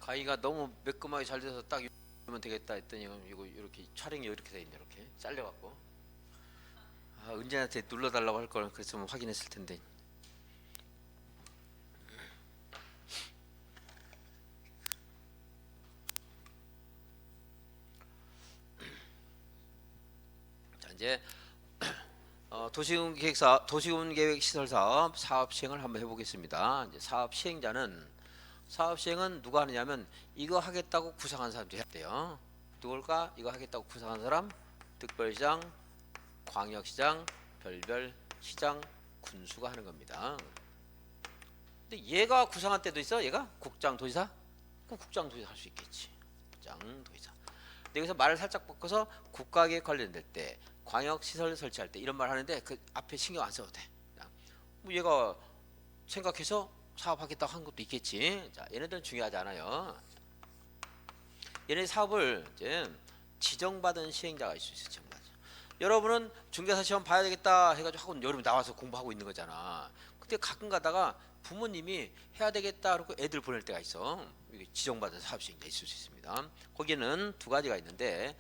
가위가 너무 매끈하게 잘 돼서 딱 이러면 되겠다 했더니 이거 이렇게 촬영이 이렇게 돼 있네. 이렇게 잘려갖고 은진한테 눌러달라고 할 걸 그랬으면 확인했을 텐데. 자 이제 도시군계획시설사업 사업 시행을 한번 해보겠습니다. 이제 사업 시행은 누가 하느냐면 이거 하겠다고 구상한 사람들이 해야 돼요. 누굴까? 이거 하겠다고 구상한 사람? 특별시장, 광역시장, 별별시장, 군수가 하는 겁니다. 근데 얘가 구상한 때도 있어? 얘가 국장, 도지사? 그럼 국장, 도지사 할 수 있겠지. 국장, 도지사. 근데 여기서 말을 살짝 바꿔서 국가계획 관련될 때, 광역시설 설치할 때 이런 말 하는데 그 앞에 신경 안 써도 돼. 그냥 뭐 얘가 생각해서 사업하겠다고 한 것도 있겠지. 자, 얘네들은 중요하지 않아요. 얘네 사업을 이제 지정받은 시행자가 있을 수 있어요. 여러분은 중개사 시험 봐야 되겠다 해가지고 학원 여름에 나와서 공부하고 있는 거잖아. 근데 가끔 가다가 부모님이 해야 되겠다 그러고 애들 보낼 때가 있어. 이게 지정받은 사업 시행자 있을 수 있습니다. 거기는 두 가지가 있는데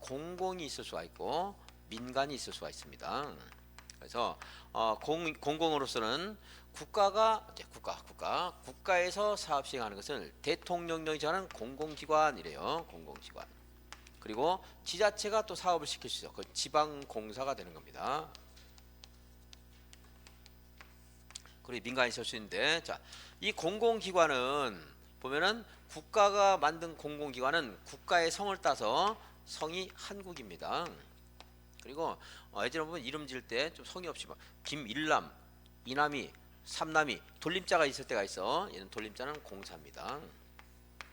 공공이 있을 수가 있고 민간이 있을 수가 있습니다. 그래서 공공으로서는 국가에서 사업 시행하는 것을 대통령령이 정하는 공공기관이래요. 공공기관. 그리고 지자체가 또 사업을 시킬 수 있어. 그 지방공사가 되는 겁니다. 그리고 민간이 있을 수 있는데, 자, 이 공공기관은 보면은 국가가 만든 공공기관은 국가의 성을 따서 성이 한국입니다. 그리고 예전에 보면 이름 지을 때 좀 성의 없이 막 김일남, 이남이, 삼남이 돌림자가 있을 때가 있어. 얘는 돌림자는 공사입니다.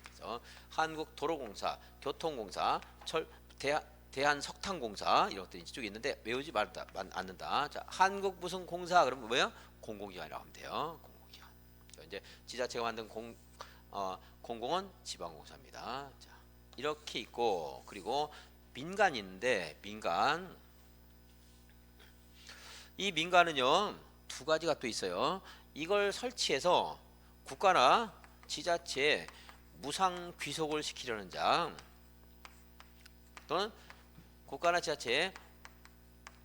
그래서 한국도로공사, 교통공사, 대한석탄공사 이런 것들이 이쪽에 있는데 외우지 않는다. 자, 한국 무슨 공사 그러면 뭐예요? 공공기관이라고 하면 돼요. 공공기관. 이제 지자체가 만든 공공은 지방공사입니다. 자, 이렇게 있고 그리고 민간이 있는데 이 민간은요 두 가지가 또 있어요. 이걸 설치해서 국가나 지자체에 무상 귀속을 시키려는 자 또는 국가나 지자체에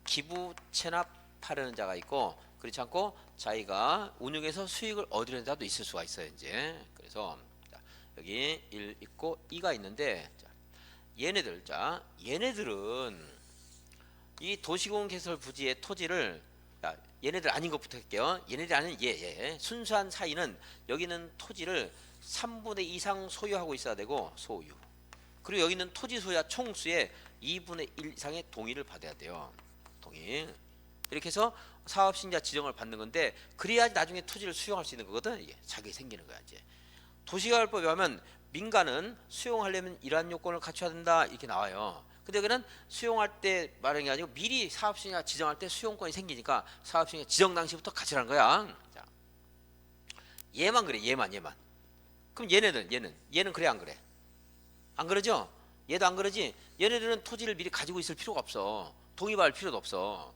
기부 체납하려는 자가 있고 그렇지 않고 자기가 운영해서 수익을 얻으려는 자도 있을 수가 있어요. 이제 그래서 여기 1 있고 2가 있는데 얘네들은 이 도시공개설 부지의 토지를 얘네들 아닌 것부터 할게요. 얘네들 아닌 순수한 사이는 여기는 토지를 3분의 2 이상 소유하고 있어야 되고 소유. 그리고 여기는 토지 소유자 총수의 2분의 1 이상의 동의를 받아야 돼요. 동의. 이렇게 해서 사업신자 지정을 받는 건데 그래야지 나중에 토지를 수용할 수 있는 거거든. 이게 자격이 생기는 거야. 이제 도시개발법에 하면 민간은 수용하려면 이러한 요건을 갖춰야 된다 이렇게 나와요. 근데 여기는 수용할 때 말하는 게 아니고 미리 사업신자 지정할 때 수용권이 생기니까 사업신자 지정 당시부터 갖추라는 거야. 자, 얘만 그래. 얘만. 그럼 얘는 그래 안 그래? 안 그러죠? 얘도 안 그러지? 얘네들은 토지를 미리 가지고 있을 필요가 없어. 동의받을 필요도 없어.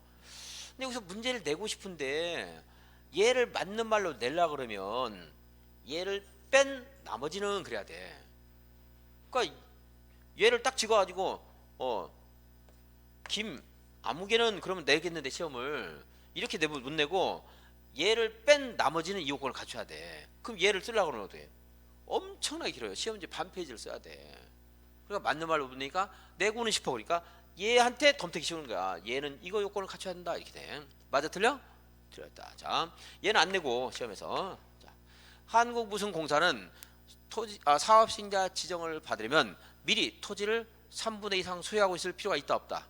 근데 여기서 문제를 내고 싶은데 얘를 맞는 말로 내려고 그러면 얘를 뺀 나머지는 그래야 돼. 그러니까 얘를 딱 찍어가지고 김 아무개는 그러면 내겠는데 시험을 이렇게 내면 못 내고 얘를 뺀 나머지는 이 요건을 갖춰야 돼. 그럼 얘를 쓰려고 그러면 어떻게 해? 엄청나게 길어요. 시험지 반 페이지를 써야 돼. 그러니까 맞는 말로 보니까 내고는 싶어. 그러니까 얘한테 덤태기 쉬우는 거야. 얘는 이거 요건을 갖춰야 된다 이렇게 돼. 맞아 틀려? 틀렸다. 자, 얘는 안 내고 시험에서 자, 한국 무슨 공사는 사업신자 지정을 받으려면 미리 토지를 3분의 2 이상 소유하고 있을 필요가 있다 없다?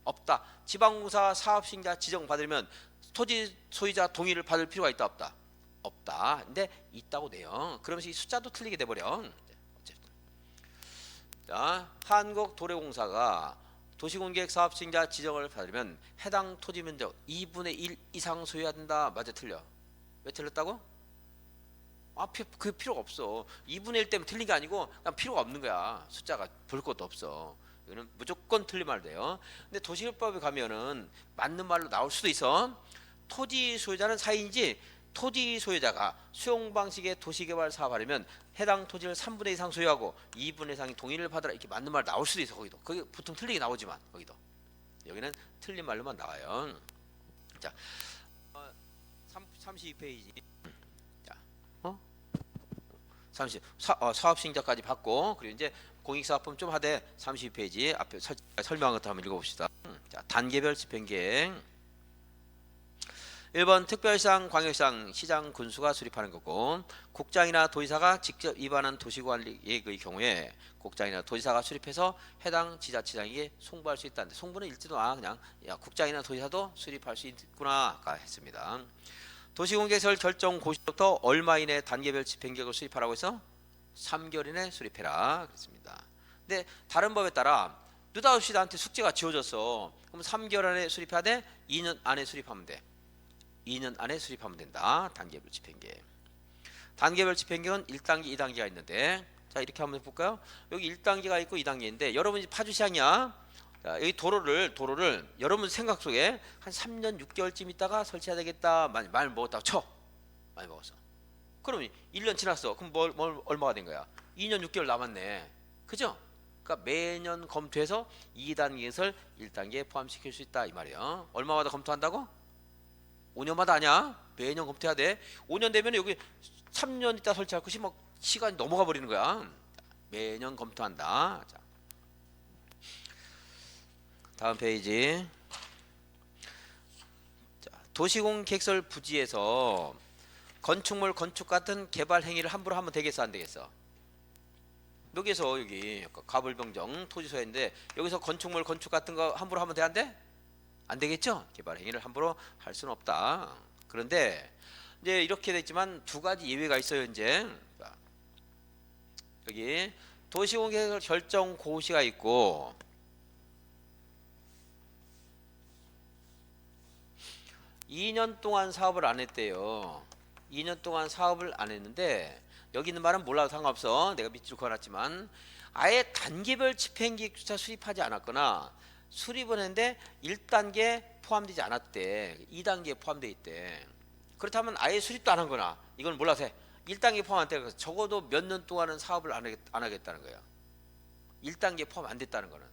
없다. 지방공사 사업신자 지정 받으려면 토지 소유자 동의를 받을 필요가 있다 없다? 없다. 근데 있다고 돼요. 그러면서 이 숫자도 틀리게 돼버려. 자, 한국도로공사가 도시공개획 사업신자 지정을 받으려면 해당 토지 면적 2분의 1 이상 소유해야 된다. 맞아 틀려? 왜 틀렸다고? 그 필요가 없어. 2분의 1 때문에 틀린 게 아니고 그냥 필요가 없는 거야. 숫자가 볼 것도 없어. 이거는 무조건 틀린 말 돼요. 근데 도시개발법에 가면은 맞는 말로 나올 수도 있어. 토지 소유자는 사인이지 토지 소유자가 수용 방식의 도시개발 사업하려면 해당 토지를 3분의 2 이상 소유하고 2분의 1 이상이 동의를 받으라 이렇게 맞는 말 나올 수도 있어. 거기도 그게 보통 틀리게 나오지만 거기도 여기는 틀린 말로만 나와요. 자, 32페이지. 자, 30 사업 시행자까지 받고 그리고 이제 공익사업법 좀 하되 32페이지 앞에 설명한 것도 한번 읽어봅시다. 자, 단계별 집행계획. 1번 특별시장, 광역시장, 시장, 군수가 수립하는 거고 국장이나 도지사가 직접 위반한 도시관리계획의 경우에 국장이나 도지사가 수립해서 해당 지자체장에게 송부할 수 있다는데 송부는 읽지도 마. 그냥 야, 국장이나 도지사도 수립할 수 있구나 했습니다. 도시공개설 결정 고시부터 얼마 이내 단계별 집행계획을 수립하라고 해서 3개월 이내 수립해라 그랬습니다. 근데 다른 법에 따라 느닷없이 나한테 숙제가 지워졌어. 그럼 3개월 안에 수립해야 돼? 2년 안에 수립하면 돼. 2년 안에 수립하면 된다. 단계별 집행계획. 단계별 집행계획은 1단계, 2단계가 있는데 자 이렇게 한번 해볼까요? 여기 1단계가 있고 2단계인데 여러분이 파주시장이야. 자, 여기 도로를 여러분 생각 속에 한 3년 6개월쯤 있다가 설치해야 되겠다. 많이 먹었다고 쳐. 많이 먹었어. 그러면 1년 지났어. 그럼 얼마가 된 거야? 2년 6개월 남았네. 그죠? 그러니까 매년 검토해서 2단계 개설 1단계에 포함시킬 수 있다 이 말이에요. 얼마마다 검토한다고? 5년마다 아니야. 매년 검토해야 돼. 5년 되면 여기 3년 있다 설치할 것이 뭐 시간이 넘어가 버리는 거야. 매년 검토한다. 자, 다음 페이지. 자, 도시공개설 부지에서 건축물 건축 같은 개발 행위를 함부로 하면 되겠어 안 되겠어? 여기서 여기 가불병정 토지소유인데 여기서 건축물 건축 같은 거 함부로 하면 돼 안 돼? 안 되겠죠? 개발 행위를 함부로 할 수는 없다. 그런데 이제 이렇게 됐지만 두 가지 예외가 있어요. 이제 여기 도시공개설 결정 고시가 있고 2년 동안 사업을 안 했대요. 2년 동안 사업을 안 했는데 여기 있는 말은 몰라도 상관없어. 내가 밑줄 그어놨지만 아예 단계별 집행계획조차 수립하지 않았거나 수립은 했는데 1단계 포함되지 않았대. 2단계에 포함되어 있대. 그렇다면 아예 수립도 안 한 거나 이건 몰라서 해. 1단계 포함 안 돼. 적어도 몇 년 동안은 사업을 안 하겠다는 거야. 1단계 포함 안 됐다는 거는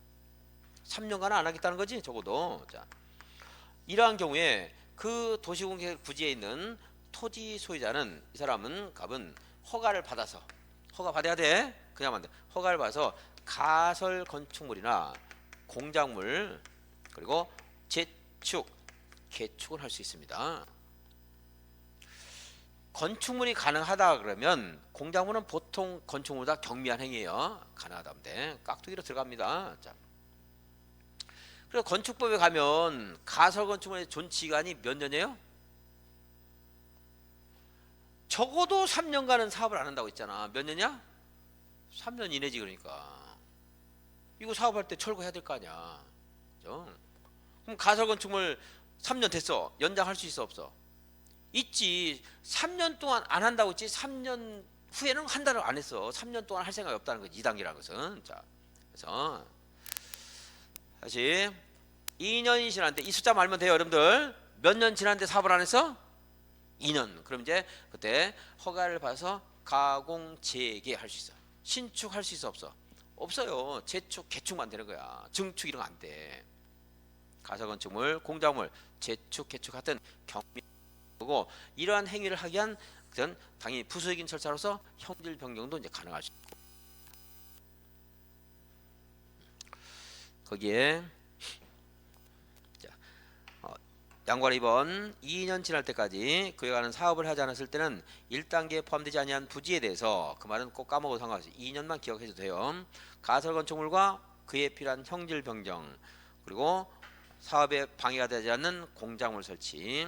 3년간은 안 하겠다는 거지 적어도. 자, 이러한 경우에 그 도시공개 부지에 있는 토지 소유자는 이 사람은 갑은 허가를 받아서 허가 받아야 돼. 그냥 안 돼. 허가를 받아서 가설 건축물이나 공작물 그리고 재축, 개축을 할 수 있습니다. 건축물이 가능하다 그러면 공작물은 보통 건축물보다 경미한 행위예요. 가능하다는데 깍두기로 들어갑니다. 자. 그리고 건축법에 가면 가설 건축물의 존치기간이 몇 년이에요? 적어도 3년간은 사업을 안 한다고 했잖아. 몇 년이야? 3년 이내지. 그러니까 이거 사업할 때 철거해야 될 거 아니야. 그죠? 그럼 가설 건축물 3년 됐어. 연장할 수 있어 없어? 있지. 3년 동안 안 한다고 했지 3년 후에는 한 달을 안 했어. 3년 동안 할 생각이 없다는 거지. 2단계라는 것은. 자, 그래서 다시 2년이 지났는데 이 숫자 말면 돼요. 여러분들 몇 년 지났는데 사업을 안 했어? 2년. 그럼 이제 그때 허가를 받아서 가공 재개할 수 있어. 신축할 수 있어 없어? 없어요. 재축 개축만 되는 거야. 증축 이런 거 안 돼. 가설건축물, 공작물, 재축, 개축 같은 경미고 이러한 행위를 하기 위한 그건 당연히 부수익인 절차로서 형질 변경도 이제 가능할 수 있고 거기에 양관 2번 2년 지날 때까지 그에 관한 사업을 하지 않았을 때는 1단계에 포함되지 아니한 부지에 대해서 그 말은 꼭 까먹어도 상관없어요. 2년만 기억해도 돼요. 가설 건축물과 그에 필요한 형질 변경 그리고 사업에 방해가 되지 않는 공작물 설치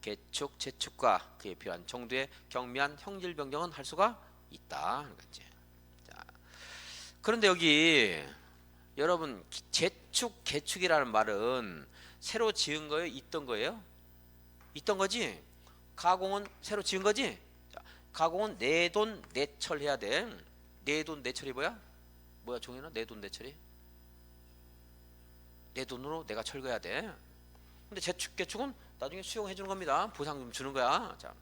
개축 재축과 그에 필요한 정도의 경미한 형질 변경은 할 수가 있다. 자, 그런데 여기 여러분 재축 개축이라는 말은 새로 지은 거예요? 있던 거예요? 있던 거지? 가공은 새로 지은 거지? 자, 가공은 내 돈 내철 해야 돼. 내 돈 내철이 뭐야? 뭐야 종현아? 내 돈 내철이? 내 돈으로 내가 철거해야 돼. 근데 재축 개축은 나중에 수용해 주는 겁니다. 보상 좀 주는 거야. 자,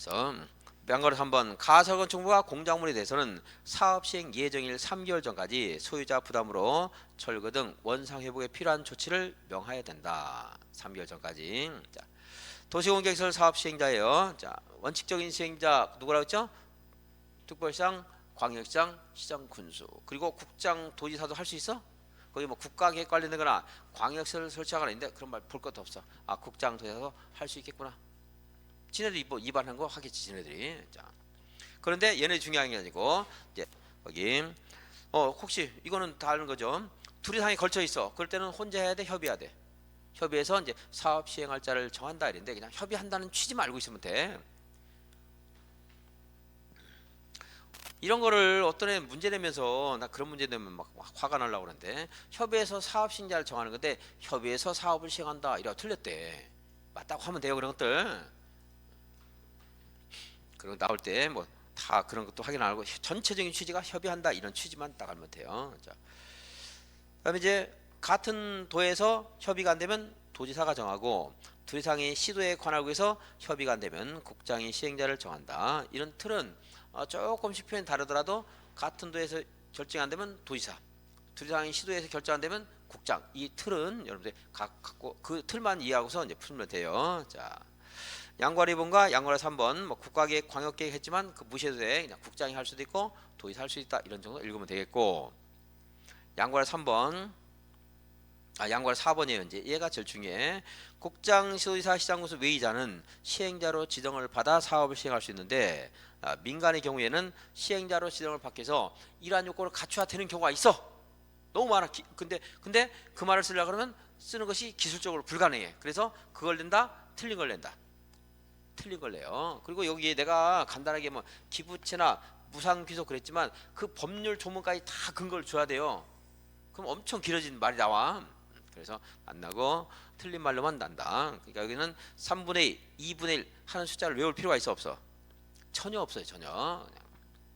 그래서 양거래 3번 가설건축물과 공작물에 대해서는 사업 시행 예정일 3개월 전까지 소유자 부담으로 철거 등 원상 회복에 필요한 조치를 명하여야 된다. 3개월 전까지. 자, 도시공개시설 사업 시행자예요. 자, 원칙적인 시행자 누구라고 했죠? 특별시장, 광역시장, 시장, 군수. 그리고 국장, 도지사도 할 수 있어? 거기 뭐 국가계획 관련된 거나 광역시설 설치하거나 있는데 그런 말 볼 것도 없어. 아, 국장, 도지사도 할 수 있겠구나. 지네들이 뭐 위반한 거 하겠지, 지네들이. 자, 그런데 얘네 중요한 게 아니고 이제 거기 혹시 이거는 다른 거죠. 둘 이상이 걸쳐 있어. 그럴 때는 혼자 해야 돼, 협의해야 돼. 협의해서 이제 사업 시행할 자를 정한다 이랬는데 그냥 협의한다는 취지만 알고 있으면 돼. 이런 거를 어떤 애 문제 내면서 나 그런 문제 내면 막 화가 나려고 그러는데 협의해서 사업 시행자를 정하는 건데 협의해서 사업을 시행한다 이래가 틀렸대. 맞다고 하면 돼요, 그런 것들. 그리고 나올 때 뭐 다 그런 것도 확인 안 하고 전체적인 취지가 협의한다 이런 취지만 딱 알면 돼요. 자, 그다음에 이제 같은 도에서 협의가 안 되면 도지사가 정하고 둘 이상의 시도에 관하고 해서 협의가 안 되면 국장이 시행자를 정한다. 이런 틀은 조금씩 표현 다르더라도 같은 도에서 결정 안 되면 도지사, 둘 이상의 시도에서 결정 안 되면 국장. 이 틀은 여러분들 갖고 그 틀만 이해하고서 이제 풀면 돼요. 자, 양과 2번과 양과 3번 뭐 국가계획, 광역계획 했지만 그 무시해도 돼. 그냥 국장이 할 수도 있고 도지사 할 수 있다. 이런 정도 읽으면 되겠고 양과 3번 양과 4번이에요. 이제 얘가 제일 중요해. 국장, 시도지사, 시장군수, 외의자는 시행자로 지정을 받아 사업을 시행할 수 있는데 민간의 경우에는 시행자로 지정을 받기 위해서 이러한 요건을 갖춰야 되는 경우가 있어. 너무 많아. 근데 그 말을 쓰려고 그러면 쓰는 것이 기술적으로 불가능해. 그래서 그걸 낸다, 틀린 걸 낸다. 틀린 걸 내요. 그리고 여기 내가 간단하게 뭐 기부채나 무상귀속 그랬지만 그 법률 조문까지 다 근거를 줘야 돼요. 그럼 엄청 길어진 말이 나와. 그래서 안 나고 틀린 말로만 난다. 그러니까 여기는 3분의 2, 2분의 1 하는 숫자를 외울 필요가 있어 없어? 전혀 없어요. 전혀.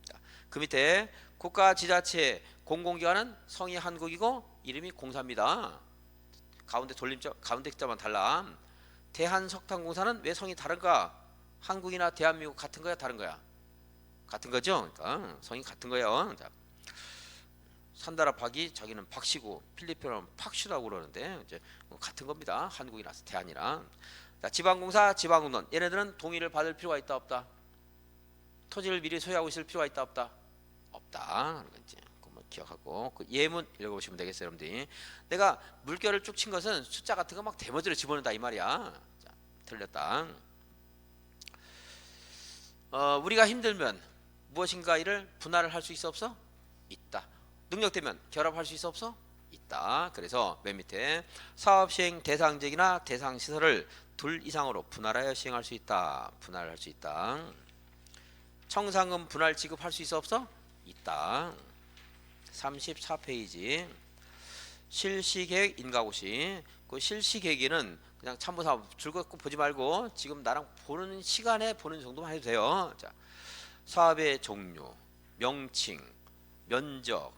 자, 그 밑에 국가 지자체 공공기관은 성이 한국이고 이름이 공사입니다. 가운데 돌림자 가운데 글자만 달라. 대한석탄공사는 왜 성이 다른가? 한국이나 대한민국 같은 거야, 다른 거야? 같은 거죠. 그러니까 성이 같은 거예요. 자, 산다라 박이 자기는 박씨고 필리핀어는 팍슈라고 그러는데 이제 뭐 같은 겁니다. 한국이나 대한이랑. 자, 지방공사, 지방공론 얘네들은 동의를 받을 필요가 있다 없다? 토지를 미리 소유하고 있을 필요가 있다 없다? 없다. 이제 그거 기억하고 그 예문 읽어보시면 되겠어요, 여러분들이. 내가 물결을 쭉 친 것은 숫자 같은 거 막 대머리로 집어넣는다 이 말이야. 자, 틀렸다. 우리가 힘들면 무엇인가 일을 분할을 할 수 있어 없어? 있다. 능력되면 결합할 수 있어 없어? 있다. 그래서 맨 밑에 사업 시행 대상지역이나 대상 시설을 둘 이상으로 분할하여 시행할 수 있다. 분할할 수 있다. 청산금 분할 지급할 수 있어 없어? 있다. 34페이지 실시계획 인가고시. 그 실시계획에는 그냥 참고사업 즐겁고 보지 말고 지금 나랑 보는 시간에 보는 정도만 해도 돼요. 자, 사업의 종류, 명칭, 면적,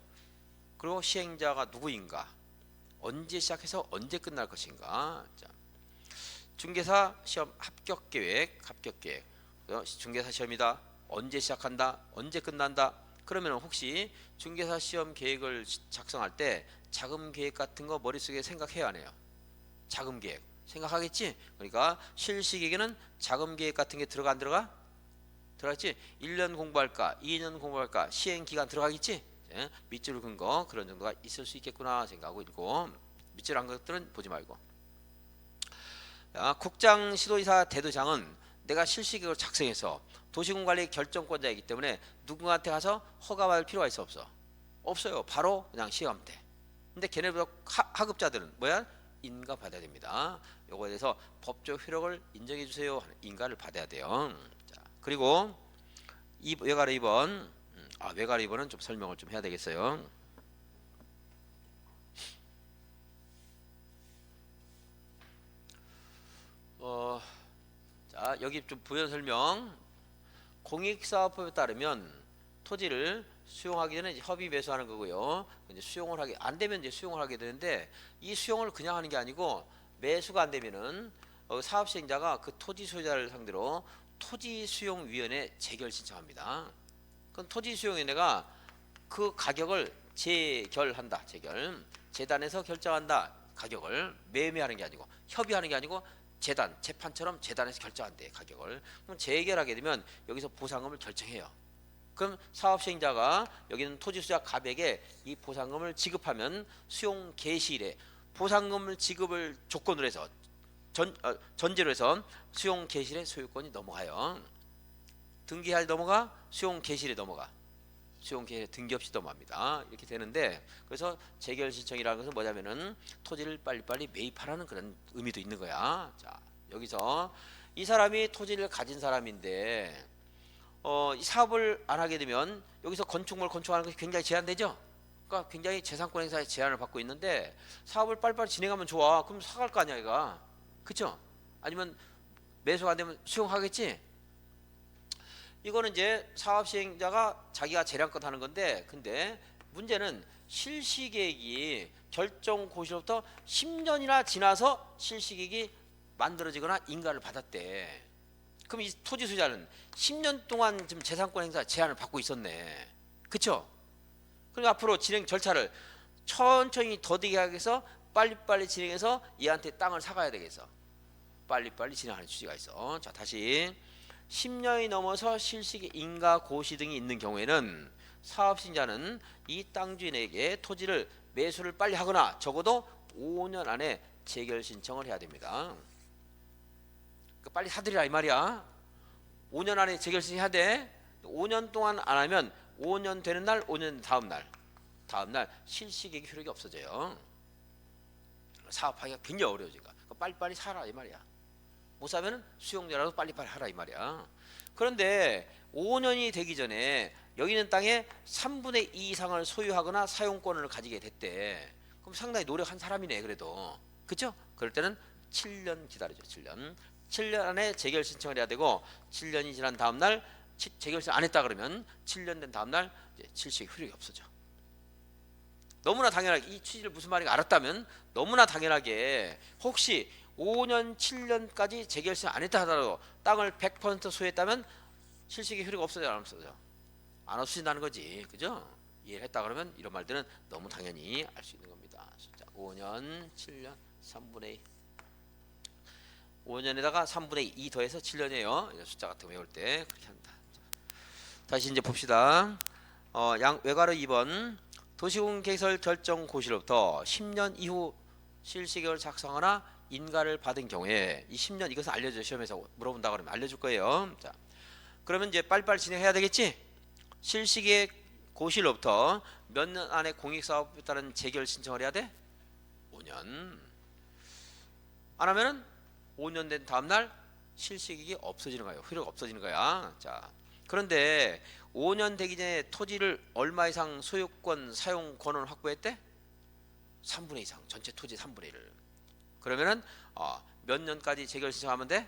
그리고 시행자가 누구인가, 언제 시작해서 언제 끝날 것인가. 자, 중개사 시험 합격 계획, 중개사 시험이다. 언제 시작한다, 언제 끝난다. 그러면 혹시 중개사 시험 계획을 작성할 때 자금 계획 같은 거 머릿속에 생각해야 하네요. 자금 계획 생각하겠지. 그러니까 실시 계획에는 자금 계획 같은 게 들어가 안 들어가? 들어갔지. 1년 공부할까, 2년 공부할까, 시행 기간 들어가겠지. 밑줄 근 거 그런 정도가 있을 수 있겠구나 생각하고 있고, 밑줄 한 것들은 보지 말고. 국장, 시도지사, 대도장은 내가 실시계획을 작성해서 도시공관리 결정권자이기 때문에 누군가한테 가서 허가받을 필요가 있어 없어? 없어요. 바로 그냥 시행하면 돼. 근데 걔네보다 하급자들은 뭐야? 인가 받아야 됩니다. 요거에 대해서 법적 효력을 인정해 주세요 하는 인가를 받아야 돼요. 자, 그리고 외가로 2번. 외가로 2번은 좀 설명을 좀 해야 되겠어요. 자, 여기 좀 부연 설명. 공익사업법에 따르면 토지를 수용하기 전에 이제 협의 매수하는 거고요. 이제 수용을 하게 안 되면 이제 수용을 하게 되는데, 이 수용을 그냥 하는 게 아니고 매수가 안 되면은 사업 시행자가 그 토지 소유자를 상대로 토지수용위원회 재결 신청합니다. 그럼 토지수용위원회가 그 가격을 재결한다. 재단에서 결정한다. 가격을 매매하는 게 아니고 협의하는 게 아니고 재판처럼 재단에서 결정한대. 가격을. 그럼 재결하게 되면 여기서 보상금을 결정해요. 그럼 사업시행자가 여기는 토지수자 갑에게 이 보상금을 지급하면 수용 개시일에 보상금을 지급을 조건으로 해서 전제로 해서 수용 개시일에 소유권이 넘어가요. 등기할 넘어가, 수용 개시일에 넘어가. 수용 개시일에 등기 없이 넘어갑니다. 이렇게 되는데, 그래서 재결 신청이라는 것은 뭐냐면은 토지를 빨리빨리 매입하라는 그런 의미도 있는 거야. 자, 여기서 이 사람이 토지를 가진 사람인데 이 사업을 안 하게 되면 여기서 건축물 건축하는 것이 굉장히 제한되죠. 그러니까 굉장히 재산권 행사에 제한을 받고 있는데 사업을 빨리빨리 진행하면 좋아. 그럼 사갈 거 아니야, 얘가. 그쵸? 아니면 매수가 안 되면 수용하겠지? 이거는 이제 사업 시행자가 자기가 재량껏 하는 건데, 근데 문제는 실시계획이 결정 고시로부터 10년이나 지나서 실시계획이 만들어지거나 인가를 받았대. 그럼 이 토지 소유자는 10년 동안 지금 재산권 행사 제한을 받고 있었네. 그쵸? 그러니까 앞으로 진행 절차를 천천히 더디게 하기 위해서 빨리빨리 진행해서 얘한테 땅을 사가야 되겠어. 빨리빨리 진행하는 취지가 있어. 자, 다시 10년이 넘어서 실시계 인가 고시 등이 있는 경우에는 사업신자는 이 땅 주인에게 토지를 매수를 빨리 하거나 적어도 5년 안에 재결 신청을 해야 됩니다. 그러니까 빨리 사들이라 이 말이야. 5년 안에 재결 신청해야 돼. 5년 동안 안 하면 5년 되는 날, 5년 다음 날 실시계획 효력이 없어져요. 사업하기가 굉장히 어려워지니까. 그러니까 빨리빨리 사라 이 말이야. 못 사면은 수용료라도 빨리빨리 하라 이 말이야. 그런데 5년이 되기 전에 여기 있는 땅의 3분의 2 이상을 소유하거나 사용권을 가지게 됐대. 그럼 상당히 노력한 사람이네 그래도. 그쵸? 그럴 때는 7년 기다려줘. 7년 안에 재결 신청을 해야 되고, 7년이 지난 다음 날 재결 신청 안 했다 그러면 7년 된 다음 날 실시계획 효력이 없어져. 너무나 당연하게 이 취지를 무슨 말인가 알았다면 너무나 당연하게 혹시 5년 7년까지 재결 신청 안 했다 하더라도 땅을 100% 소유했다면 실시계획 효력이 없어져 안 없어져? 안 없어진다는 거지. 그죠? 이해를 했다 그러면 이런 말들은 너무 당연히 알 수 있는 겁니다. 숫자 5년 7년 3분의 2 5년에다가 3분의 2 더해서 7년이에요. 숫자 같은 거 외울 때 그렇게 한다. 다시 이제 봅시다. 외괄호 2번 도시공 개설 결정 고시로부터 10년 이후 실시계획을 작성하거나 인가를 받은 경우에 이 10년 이것은 알려줘. 시험에서 물어본다 그러면 알려줄 거예요. 자, 그러면 이제 빨리빨리 진행해야 되겠지? 실시계획 고시로부터 몇 년 안에 공익사업에 따른 재결 신청을 해야 돼? 5년. 안 하면은 5년 된 다음 날 실시계획이 없어지는 거예요. 효력 없어지는 거야. 자, 그런데 5년 되기 전에 토지를 얼마 이상 소유권 사용 권한을 확보했대? 3분의 2 이상. 전체 토지 3분의 1을. 그러면은 몇 년까지 재결 신청하면 돼?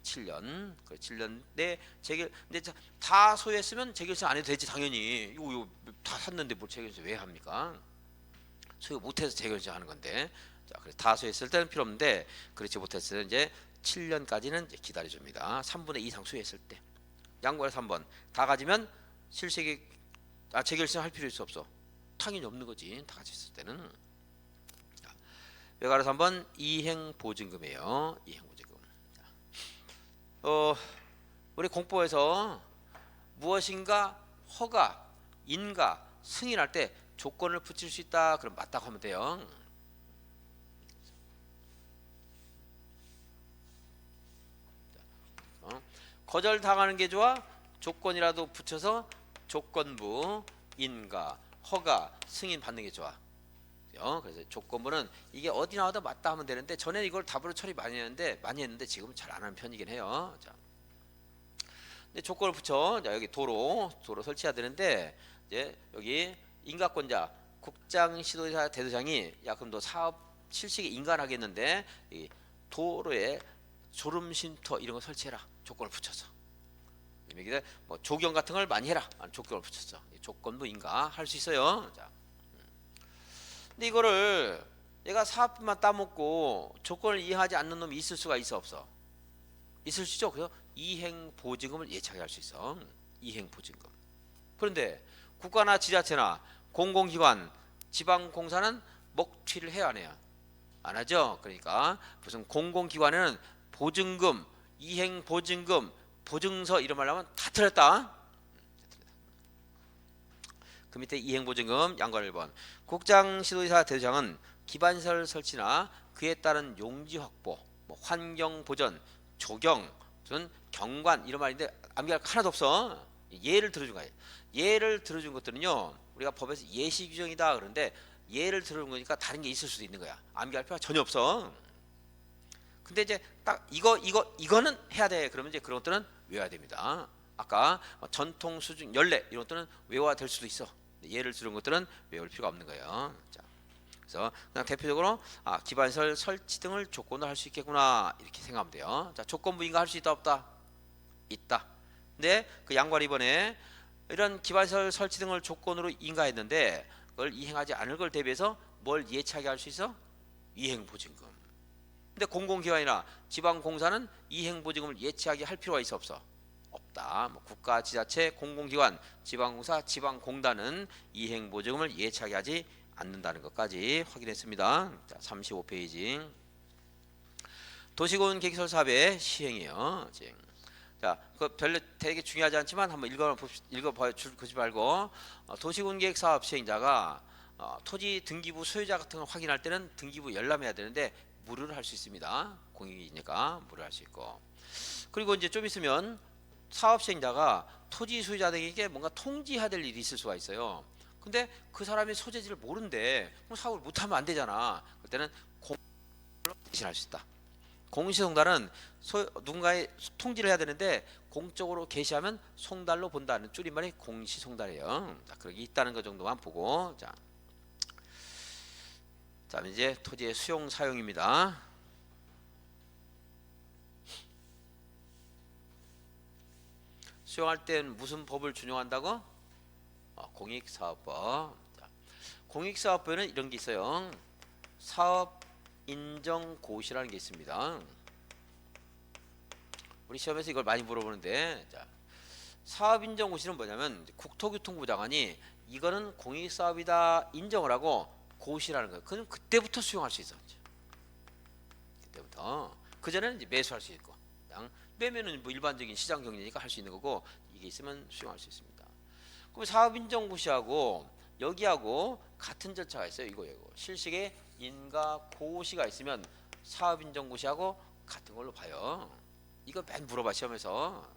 7년. 그 7년 내 재결. 근데 다 소유했으면 재결 신청 안 해도 되지 당연히. 이거 다 샀는데 뭘 재결 신청 왜 합니까? 소유 못해서 재결 신청하는 건데. 자, 그래서 다 소유했을 때는 필요 없는데 그렇지 못했을 때는 이제 7년까지는 이제 기다려줍니다. 3분의 2 이상 소유했을 때. 양보해서 3번 다 가지면 실시계획 재결 신청 할 필요 있어 없어? 당연히 없는 거지. 다 같이 있을 때는. 외괄호 3번 이행보증금이에요. 이행보증금. 우리 공법에서 무엇인가 허가, 인가, 승인할 때 조건을 붙일 수 있다. 그럼 맞다고 하면 돼요. 거절당하는 게 좋아? 조건이라도 붙여서 조건부, 인가, 허가, 승인 받는 게 좋아. 그래서 조건부는 이게 어디 나와도 맞다 하면 되는데 전에 이걸 답으로 처리 많이 했는데 지금은 잘 안 하는 편이긴 해요. 자, 근데 조건을 붙여. 자, 여기 도로 설치해야 되는데 이제 여기 인가권자 국장, 시도지사, 대도장이 야 그럼 너 사업 실시에 인가하겠는데 이 도로에 졸음 쉼터 이런 거 설치해라. 조건을 붙여서. 뭐 조경 같은 걸 많이 해라. 조건을 붙였어. 조건부 인가 할 수 있어요. 자. 근데 이거를 얘가 사업비만 따먹고 조건을 이해하지 않는 놈이 있을 수가 있어 없어? 있을 수 있죠. 그래서 이행 보증금을 예치하게 할 수 있어. 이행 보증금. 그런데 국가나 지자체나 공공기관, 지방공사는 먹튀를 해야 안 해요? 안 하죠. 그러니까 무슨 공공기관에는 보증금, 이행 보증금, 보증서 이런 말 하면 다 틀렸다. 그 밑에 이행보증금 양관 1번. 국장, 시도지사, 대도장은 기반시설 설치나 그에 따른 용지 확보, 뭐 환경 보전, 조경, 무슨 경관 이런 말인데 암기할 거 하나도 없어. 예를 들어준 거예요. 예를 들어준 것들은요, 우리가 법에서 예시 규정이다 그런데 예를 들어준 거니까 다른 게 있을 수도 있는 거야. 암기할 필요가 전혀 없어. 근데 이제 딱 이거는 해야 돼. 그러면 이제 그런 것들은 외워야 됩니다. 아까 전통 수준 연례 이런 것들은 외워야 될 수도 있어. 예를 들은 것들은 외울 필요가 없는 거예요. 자, 그래서 그냥 대표적으로 기반시설 설치 등을 조건으로 할 수 있겠구나 이렇게 생각하면 돼요. 자, 조건부 인가 할 수 있다 없다? 있다. 근데 그 양관 이번에 이런 기반시설 설치 등을 조건으로 인가했는데 그걸 이행하지 않을 걸 대비해서 뭘 예치하게 할 수 있어? 이행보증금. 근데 공공기관이나 지방공사는 이행보증금을 예치하게 할 필요가 있어 없어? 없다. 뭐 국가, 지자체, 공공기관, 지방공사, 지방공단은 이행보증금을 예치하게 하지 않는다는 것까지 확인했습니다. 자, 35페이지. 도시군 계획설 사업의 시행이에요. 자, 그 별로 되게 중요하지 않지만 한번 읽어봐 주지 말고 도시군 계획 사업 시행자가 토지 등기부 소유자 같은 걸 확인할 때는 등기부 열람해야 되는데 무료를 할 수 있습니다. 공익이니까 무료를 할 수 있고. 그리고 이제 좀 있으면 사업 시행자가 토지 소유자들에게 뭔가 통지해야 될 일이 있을 수가 있어요. 근데 그 사람이 소재지를 모른대. 그럼 사업을 못하면 안 되잖아. 그때는 공시로 대신할 수 있다. 공시송달은 누군가의 통지를 해야 되는데 공적으로 게시하면 송달로 본다는 줄임말이 공시송달이에요. 자, 그런 게 있다는 것 정도만 보고 자, 이제 토지의 수용 사용입니다. 수용할 땐 무슨 법을 준용한다고? 공익사업법. 자, 공익사업법에는 이런 게 있어요. 사업인정고시라는 게 있습니다. 우리 시험에서 이걸 많이 물어보는데 자, 사업인정고시는 뭐냐면 국토교통부 장관이 이거는 공익사업이다 인정을 하고 고시라는 거예요. 그럼 그때부터 수용할 수 있어. 그때부터. 그전에는 이제 매수할 수 있고 그냥 매매는 뭐 일반적인 시장 경제니까 할 수 있는 거고 이게 있으면 수용할 수 있습니다. 그럼 사업인정고시하고 여기하고 같은 절차가 있어요. 이거 실시계 인가고시가 있으면 사업인정고시하고 같은 걸로 봐요. 이거 맨 물어봐 시험에서.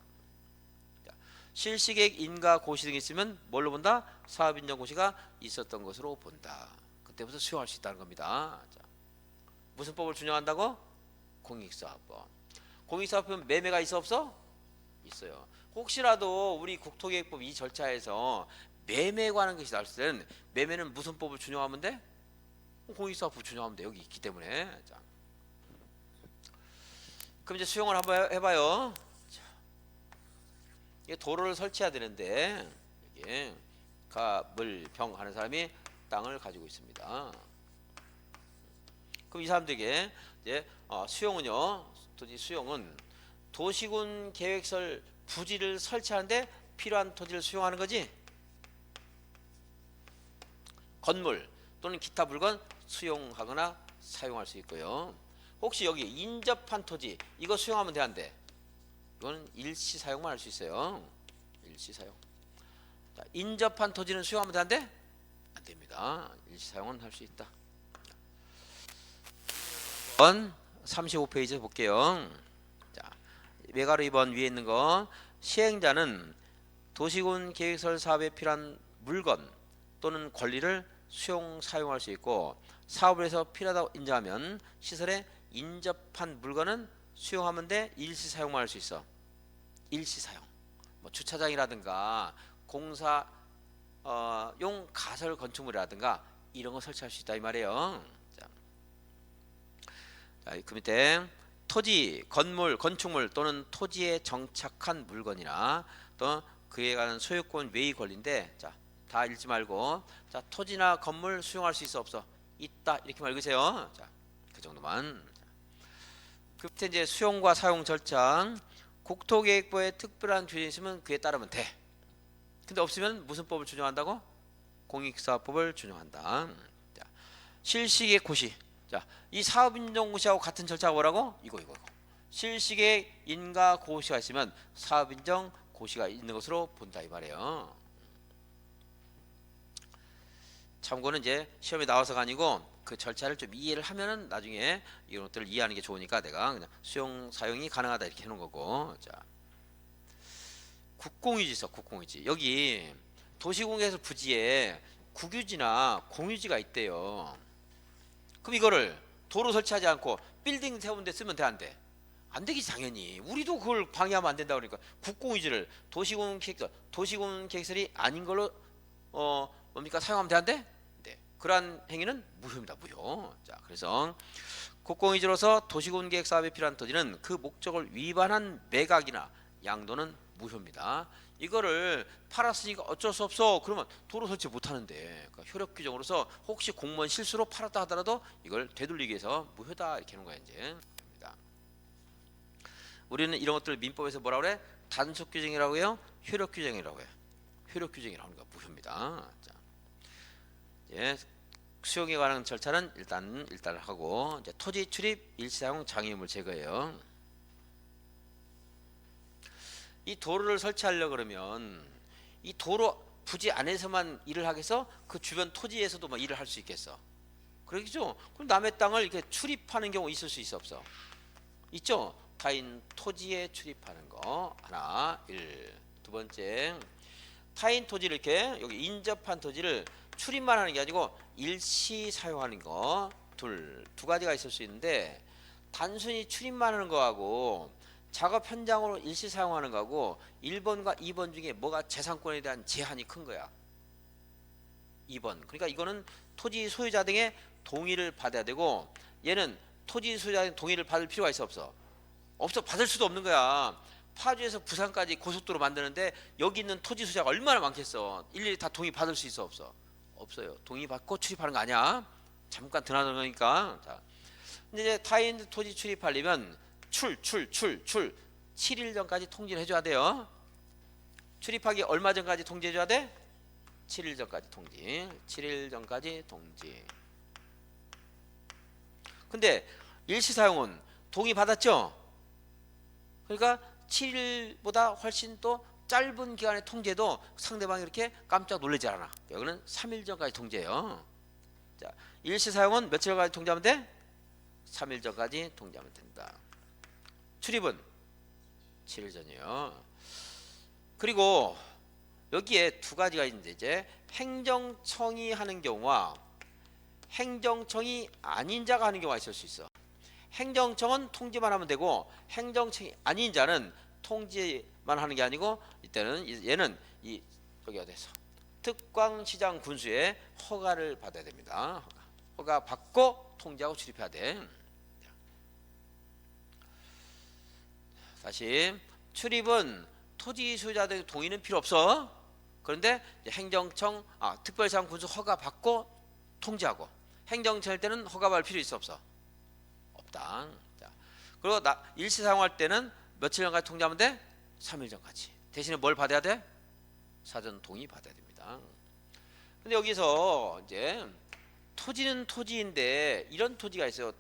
실시계획 인가고시 등이 있으면 뭘로 본다? 사업인정고시가 있었던 것으로 본다. 그때부터 수용할 수 있다는 겁니다. 자, 무슨 법을 준용한다고? 공익사업법. 공익사업법은 매매가 있어 없어? 있어요. 혹시라도 우리 국토계획법 이 절차에서 매매에 관한 것이 나왔을 때는 매매는 무슨 법을 준용하면 돼? 공익사업법 준용하면 돼. 여기 있기 때문에. 자, 그럼 이제 수용을 한번 해봐요. 자, 이게 도로를 설치해야 되는데 이게 가물병 하는 사람이 땅을 가지고 있습니다. 그럼 이 사람들에게 이제 수용은요. 토지 수용은 도시군 계획설 부지를 설치하는데 필요한 토지를 수용하는 거지. 건물 또는 기타 물건 수용하거나 사용할 수 있고요. 혹시 여기 인접한 토지 이거 수용하면 돼 안 돼? 이거는 일시 사용만 할 수 있어요. 일시 사용. 자, 인접한 토지는 수용하면 돼 안 돼? 안 됩니다. 일시 사용은 할 수 있다. 35페이지 볼게요. 자, 외가로 2번 위에 있는 거 시행자는 도시군 계획설 사업에 필요한 물건 또는 권리를 수용 사용할 수 있고 사업을 해서 필요하다고 인정하면 시설에 인접한 물건은 수용하면 돼 일시 사용만 할 수 있어. 일시 사용. 뭐 주차장이라든가 공사 용 가설 건축물이라든가 이런 거 설치할 수 있다 이 말이에요. 자, 그 밑에 토지, 건물, 건축물 또는 토지에 정착한 물건이나 또 그에 관한 소유권 외의 권리인데 자, 다 읽지 말고 자, 토지나 건물 수용할 수 있어 없어? 있다 이렇게만 읽으세요. 자, 그 정도만. 그 밑에 이제 수용과 사용 절차. 국토계획부에 특별한 규정이 있으면 그에 따르면 돼. 근데 없으면 무슨 법을 준용한다고? 공익사업법을 준용한다. 자, 실시계획 고시. 자, 이 사업인정고시하고 같은 절차가 뭐라고? 이거. 실시계획 인가 고시가 있으면 사업인정 고시가 있는 것으로 본다 이 말이에요. 참고는 이제 시험에 나와서가 아니고 그 절차를 좀 이해를 하면은 나중에 이런 것들을 이해하는 게 좋으니까 내가 그냥 수용 사용이 가능하다 이렇게 해놓은 거고. 자, 국공유지 있어. 국공유지. 여기 도시공개에서 부지에 국유지나 공유지가 있대요. 그럼 이거를 도로 설치하지 않고 빌딩 세우는 데 쓰면 돼, 안 돼? 안 되겠지 당연히. 우리도 그걸 방해하면 안 된다 그러니까 국공유지를 도시공개시설이 아닌 걸로 뭡니까 사용하면 돼, 안 돼? 네. 그러한 행위는 무효입니다. 무효. 자, 그래서 국공유지로서 도시공개획 사업에 필요한 토지는 그 목적을 위반한 매각이나 양도는 무효입니다. 이거를 팔았으니까 어쩔 수 없어. 그러면 도로 설치 못 하는데. 그러니까 효력 규정으로서 혹시 공무원 실수로 팔았다 하더라도 이걸 되돌리기 위해서 무효다 이렇게 하는 거야 이제. 우리는 이런 것들을 민법에서 뭐라고 그래? 단속 규정이라고 해요? 효력 규정이라고 해요. 효력 규정이라고 하는 거 무효입니다. 자, 예, 수용에 관한 절차는 일단 하고 이제 토지 출입 일시사용 장애물 제거예요. 이 도로를 설치하려 그러면 이 도로 부지 안에서만 일을 하겠어? 그 주변 토지에서도 뭐 일을 할 수 있겠어? 그러겠죠? 그럼 남의 땅을 이렇게 출입하는 경우 있을 수 있어 없어? 있죠? 타인 토지에 출입하는 거 하나. 두 번째, 타인 토지를 이렇게 여기 인접한 토지를 출입만 하는 게 아니고 일시 사용하는 거 두 가지가 있을 수 있는데 단순히 출입만 하는 거하고 작업 현장으로 일시 사용하는 거하고 1번과 2번 중에 뭐가 재산권에 대한 제한이 큰 거야. 2번. 그러니까 이거는 토지 소유자 등의 동의를 받아야 되고 얘는 토지 소유자 등 동의를 받을 필요가 있어 없어? 없어. 받을 수도 없는 거야. 파주에서 부산까지 고속도로 만드는데 여기 있는 토지 소유자가 얼마나 많겠어. 일일이 다 동의 받을 수 있어 없어? 없어요. 동의 받고 출입하는 거 아니야. 잠깐 드나드는 거니까. 자, 근데 이제 타인 토지 출입하려면 출 7일 전까지 통지를 해줘야 돼요. 출입하기 얼마 전까지 통지해줘야 돼? 7일 전까지 통지. 7일 전까지 통지. 근데 일시사용은 동의 받았죠? 그러니까 7일보다 훨씬 또 짧은 기간의 통제도 상대방이 이렇게 깜짝 놀라지 않아. 여기는 3일 전까지 통제예요. 자, 일시사용은 며칠 전까지 통제하면 돼? 3일 전까지 통제하면 된다. 출입은 7일 전이에요. 그리고 여기에 두 가지가 있는데 이제 행정청이 하는 경우와 행정청이 아닌 자가 하는 경우가 있을 수 있어. 행정청은 통지만 하면 되고 행정청이 아닌 자는 통지만 하는 게 아니고 이때는 얘는 여기 어디서 특광시장 군수의 허가를 받아야 됩니다. 허가 받고 통지하고 출입해야 돼. 다시 출입은 토지 소유자들의 동의는 필요 없어. 그런데 행정청 특별시장 군수 허가 받고 통지하고 행정청일 때는 허가 받을 필요 있어 없어? 없다. 자, 그리고 일시 사용할 때는 며칠 전까지 통지하면 돼? 3일 전까지. 대신에 뭘 받아야 돼? 사전 동의 받아야 됩니다. 근데 여기서 이제 토지는 토지인데 이런 토지가 있어요.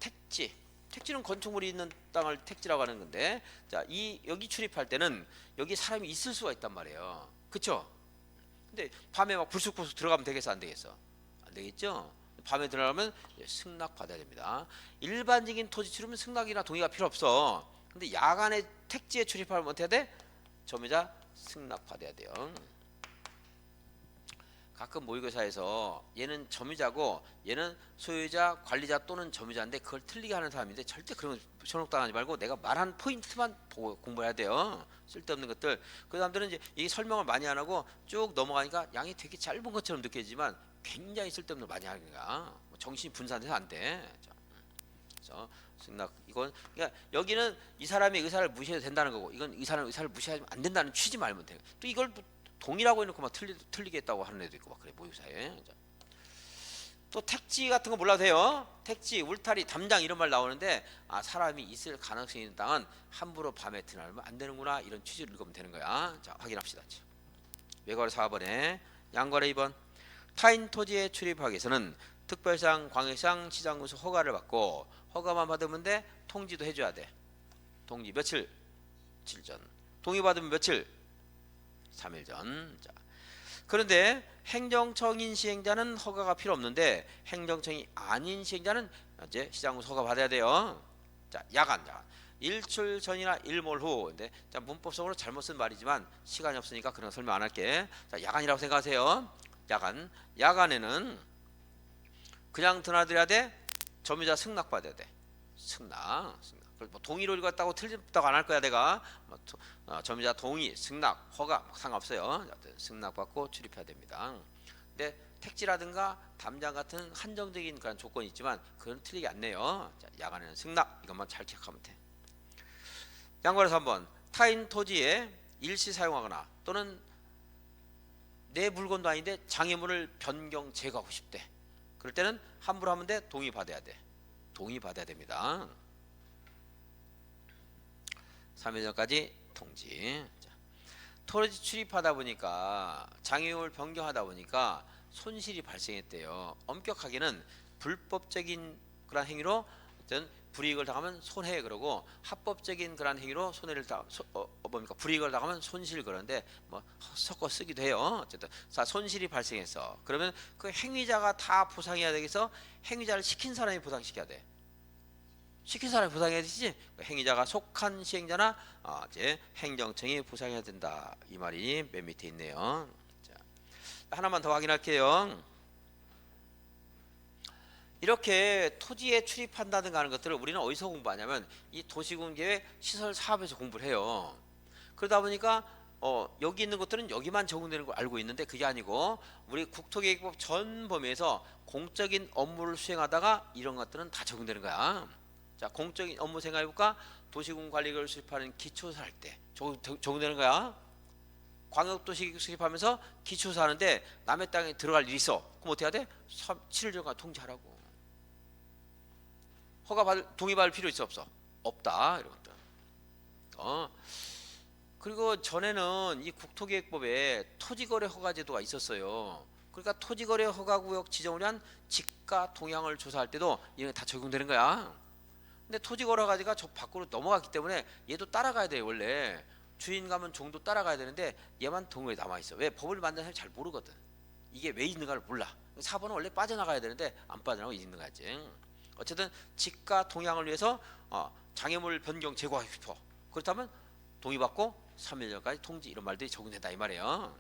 택지는 건축물이 있는 땅을 택지라고 하는 건데, 자, 여기 출입할 때는 여기 사람이 있을 수가 있단 말이에요. 그쵸? 근데 밤에 막 불쑥불쑥 들어가면 되겠어, 안 되겠어? 안 되겠죠? 밤에 들어가면 승낙 받아야 됩니다. 일반적인 토지 출입은 승낙이나 동의가 필요 없어. 근데 야간에 택지에 출입하면 어떻게 해야 돼? 점유자 승낙 받아야 돼요. 가끔 모의고사에서 얘는 점유자고 얘는 소유자, 관리자 또는 점유자인데 그걸 틀리게 하는 사람인데 절대 그런 거 현혹당하지 말고 내가 말한 포인트만 보고 공부해야 돼요. 쓸데없는 것들. 그 사람들은 이제 이 설명을 많이 안 하고 쭉 넘어가니까 양이 되게 짧은 것처럼 느껴지지만 굉장히 쓸데없는 걸 많이 하는 거야. 정신이 분산돼서 안 돼. 자, 그래서 승낙 이건 그러니까 여기는 이 사람의 의사를 무시해도 된다는 거고 이건 이 사람의 의사를 무시하면 안 된다는 취지만 알면 돼. 또 이걸 동의라고 해놓고 막 틀리게 했다고 하는 애도 있고 막 그래 모의고사에. 또 택지 같은 거 몰라도 돼요. 택지, 울타리, 담장 이런 말 나오는데 사람이 있을 가능성이 있는 땅은 함부로 밤에 드나들면 안 되는구나, 이런 취지를 읽으면 되는 거야. 자, 확인합시다. 외과로 4번에 양과로 2번. 타인 토지에 출입하기 위해서는 특별상, 광역상, 시장군수 허가를 받고, 허가만 받으면 돼. 통지도 해줘야 돼. 통지 며칠? 7전. 동의받으면 며칠? 3일 전. 자, 그런데 행정청인 시행자는 허가가 필요 없는데 행정청이 아닌 시행자는 이제 시장군수 허가 받아야 돼요. 자, 야간. 일출 전이나 일몰 후. 근데 자, 문법적으로 잘못 쓴 말이지만 시간이 없으니까 그런 거 설명 안 할게. 자, 야간이라고 생각하세요. 야간. 야간에는 그냥 드나들어야 돼. 점유자 승낙 받아야 돼. 승낙. 뭐 동의로 읽었다고 틀렸다고 안 할 거야 내가. 점유자 동의, 승낙, 허가 상관없어요. 승낙 받고 출입해야 됩니다. 근데 택지라든가 담장 같은 한정적인 그런 조건이 있지만 그건 틀리게 안 내요. 자, 야간에는 승낙, 이것만 잘 기억하면 돼. 양과에서 한번 타인 토지에 일시 사용하거나 또는 내 물건도 아닌데 장애물을 변경 제거하고 싶대. 그럴 때는 함부로 하면 돼. 동의 받아야 돼. 동의 받아야 됩니다. 3일 전까지 통지. 자, 토지 출입하다 보니까 장애물 변경하다 보니까 손실이 발생했대요. 엄격하게는 불법적인 그런 행위로 어떤 불이익을 당하면 손해 그러고, 합법적인 그런 행위로 손해를 불이익을 당하면 손실 그러는데 뭐 섞어 쓰기도 해요. 어쨌든 자, 손실이 발생해서 그러면 그 행위자가 다 보상해야 되겠어. 행위자를 시킨 사람이 보상시켜야 돼. 시킨 사람이 보상해야 되지. 행위자가 속한 시행자나 이제 행정청이 보상해야 된다, 이 말이 맨 밑에 있네요. 자, 하나만 더 확인할게요. 이렇게 토지에 출입한다든가 하는 것들을 우리는 어디서 공부하냐면 이 도시군계획 시설 사업에서 공부를 해요. 그러다 보니까 여기 있는 것들은 여기만 적용되는 걸 알고 있는데 그게 아니고 우리 국토계획법 전 범위에서 공적인 업무를 수행하다가 이런 것들은 다 적용되는 거야. 자, 공적인 업무 생각해볼까? 도시군 관리를 수립하는 기초사 할 때 적용되는 거야. 광역도시 수립하면서 기초사 하는데 남의 땅에 들어갈 일이 있어. 그럼 어떻게 해야 돼? 7일 전까지 통지하라고. 동의 받을 필요 있어 없어? 없다, 이런 것들. 그리고 전에는 이 국토계획법에 토지거래 허가제도가 있었어요. 그러니까 토지거래 허가구역 지정을 위한 지가 동향을 조사할 때도 이런 게 다 적용되는 거야. 근데 토지거래 허가제가 저 밖으로 넘어갔기 때문에 얘도 따라가야 돼. 원래 주인 가면 종도 따라가야 되는데 얘만 동호에 남아있어. 왜? 법을 만드는 사람이 잘 모르거든. 이게 왜 있는가를 몰라. 4번은 원래 빠져나가야 되는데 안 빠져나가고 있는 거지. 어쨌든 지가 동향을 위해서 장애물 변경 제거하고 싶어. 그렇다면 동의받고 3일 전까지 통지, 이런 말들이 적용된다, 이 말이에요.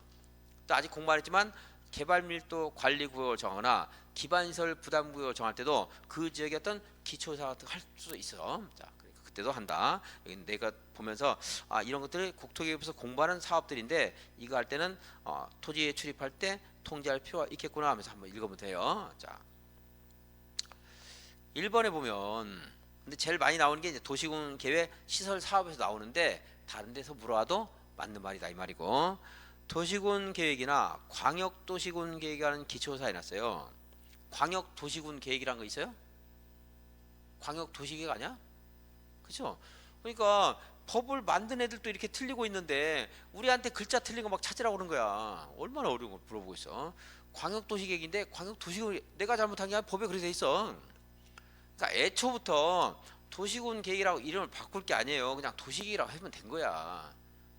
또 아직 공부 안 했지만 개발밀도 관리구역을 정하거나 기반시설 부담구역을 정할 때도 그 지역의 어떤 기초사 같은 거 할 수도 있어. 자, 그러니까 그때도 한다. 여기 내가 보면서 이런 것들이 국토계획에서 공부하는 사업들인데 이거 할 때는 토지에 출입할 때 통지할 필요가 있겠구나 하면서 한번 읽어보면 돼요. 자, 1번에 보면 근데 제일 많이 나오는 게 이제 도시군 계획 시설 사업에서 나오는데 다른 데서 물어와도 맞는 말이다, 이 말이고, 도시군 계획이나 광역도시군 계획이라는 기초사에 놨어요. 광역도시군 계획이라는 거 있어요? 광역도시계획 아니야? 그렇죠? 그러니까 법을 만든 애들도 이렇게 틀리고 있는데 우리한테 글자 틀린 거 막 찾으라고 그러는 거야. 얼마나 어려운 걸 물어보고 있어. 광역도시계획인데 광역도시계획 내가 잘못한 게 아니라 법에 그렇게 돼 있어. 그러니까 애초부터 도시군 계획이라고 이름을 바꿀 게 아니에요. 그냥 도시계획이라고 하면 된 거야.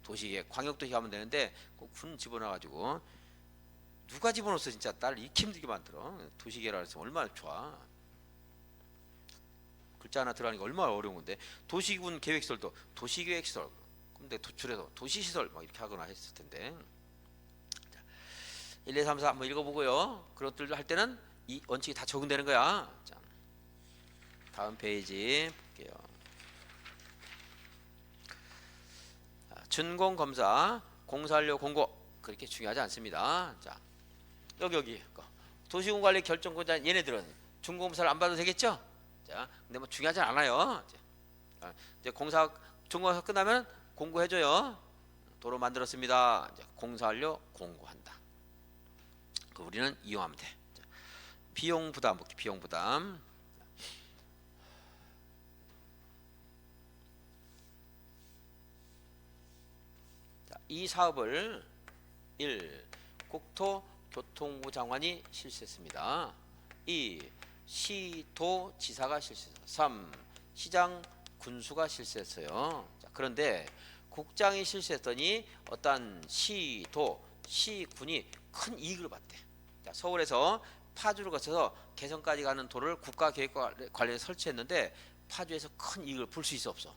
도시계획, 광역도시 하면 되는데 꼭 군 집어넣어가지고 누가 집어넣었어 진짜. 나를 익히 힘들게 만들어. 도시계획이라고 해서 얼마나 좋아. 글자 하나 들어가는 게 얼마나 어려운 건데. 도시군 계획시설도 도시계획시설, 근데 줄여서 도시시설 막 이렇게 하거나 했을 텐데. 자, 1, 2, 3, 4 한번 읽어보고요. 그것들도 할 때는 이 원칙이 다 적용되는 거야. 자, 다음 페이지 볼게요. 준공검사, 공사완료 공고 그렇게 중요하지 않습니다. 자, 여기 도시군관리 결정권자 얘네들은 준공검사를 안 봐도 되겠죠? 자, 근데 뭐 중요하지 않아요. 이제 준공사 끝나면 공고해줘요. 도로 만들었습니다. 이제 공사완료 공고한다. 우리는 이용하면 돼. 자, 비용 부담 볼게요. 비용 부담. 자, 이 사업을 1. 국토교통부 장관이 실시했습니다. 2. 시도지사가 실시했습니다. 3. 시장 군수가 실시했어요. 자, 그런데 국장이 실시했더니 어떤 시도, 시군이 큰 이익을 봤대. 자, 서울에서 파주를 거쳐서 개성까지 가는 도로를 국가계획관리에서 설치했는데 파주에서 큰 이익을 볼 수 있어 없어?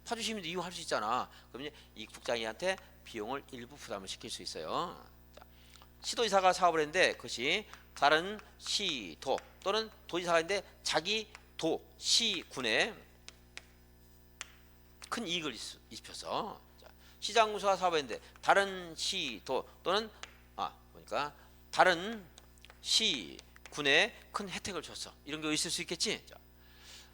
파주 시민도 이용할 수 있잖아. 그러면 이 국장이한테 비용을 일부 부담을 시킬 수 있어요. 자, 시도지사가 사업을 했는데 그것이 다른 시도 또는 도지사가 있는데 자기 도, 시군에 큰 이익을 입혀서, 자, 시장군수가 사업했는데 다른 시도 또는 보니까 다른 시군에 큰 혜택을 줬어. 이런 게 있을 수 있겠지. 자,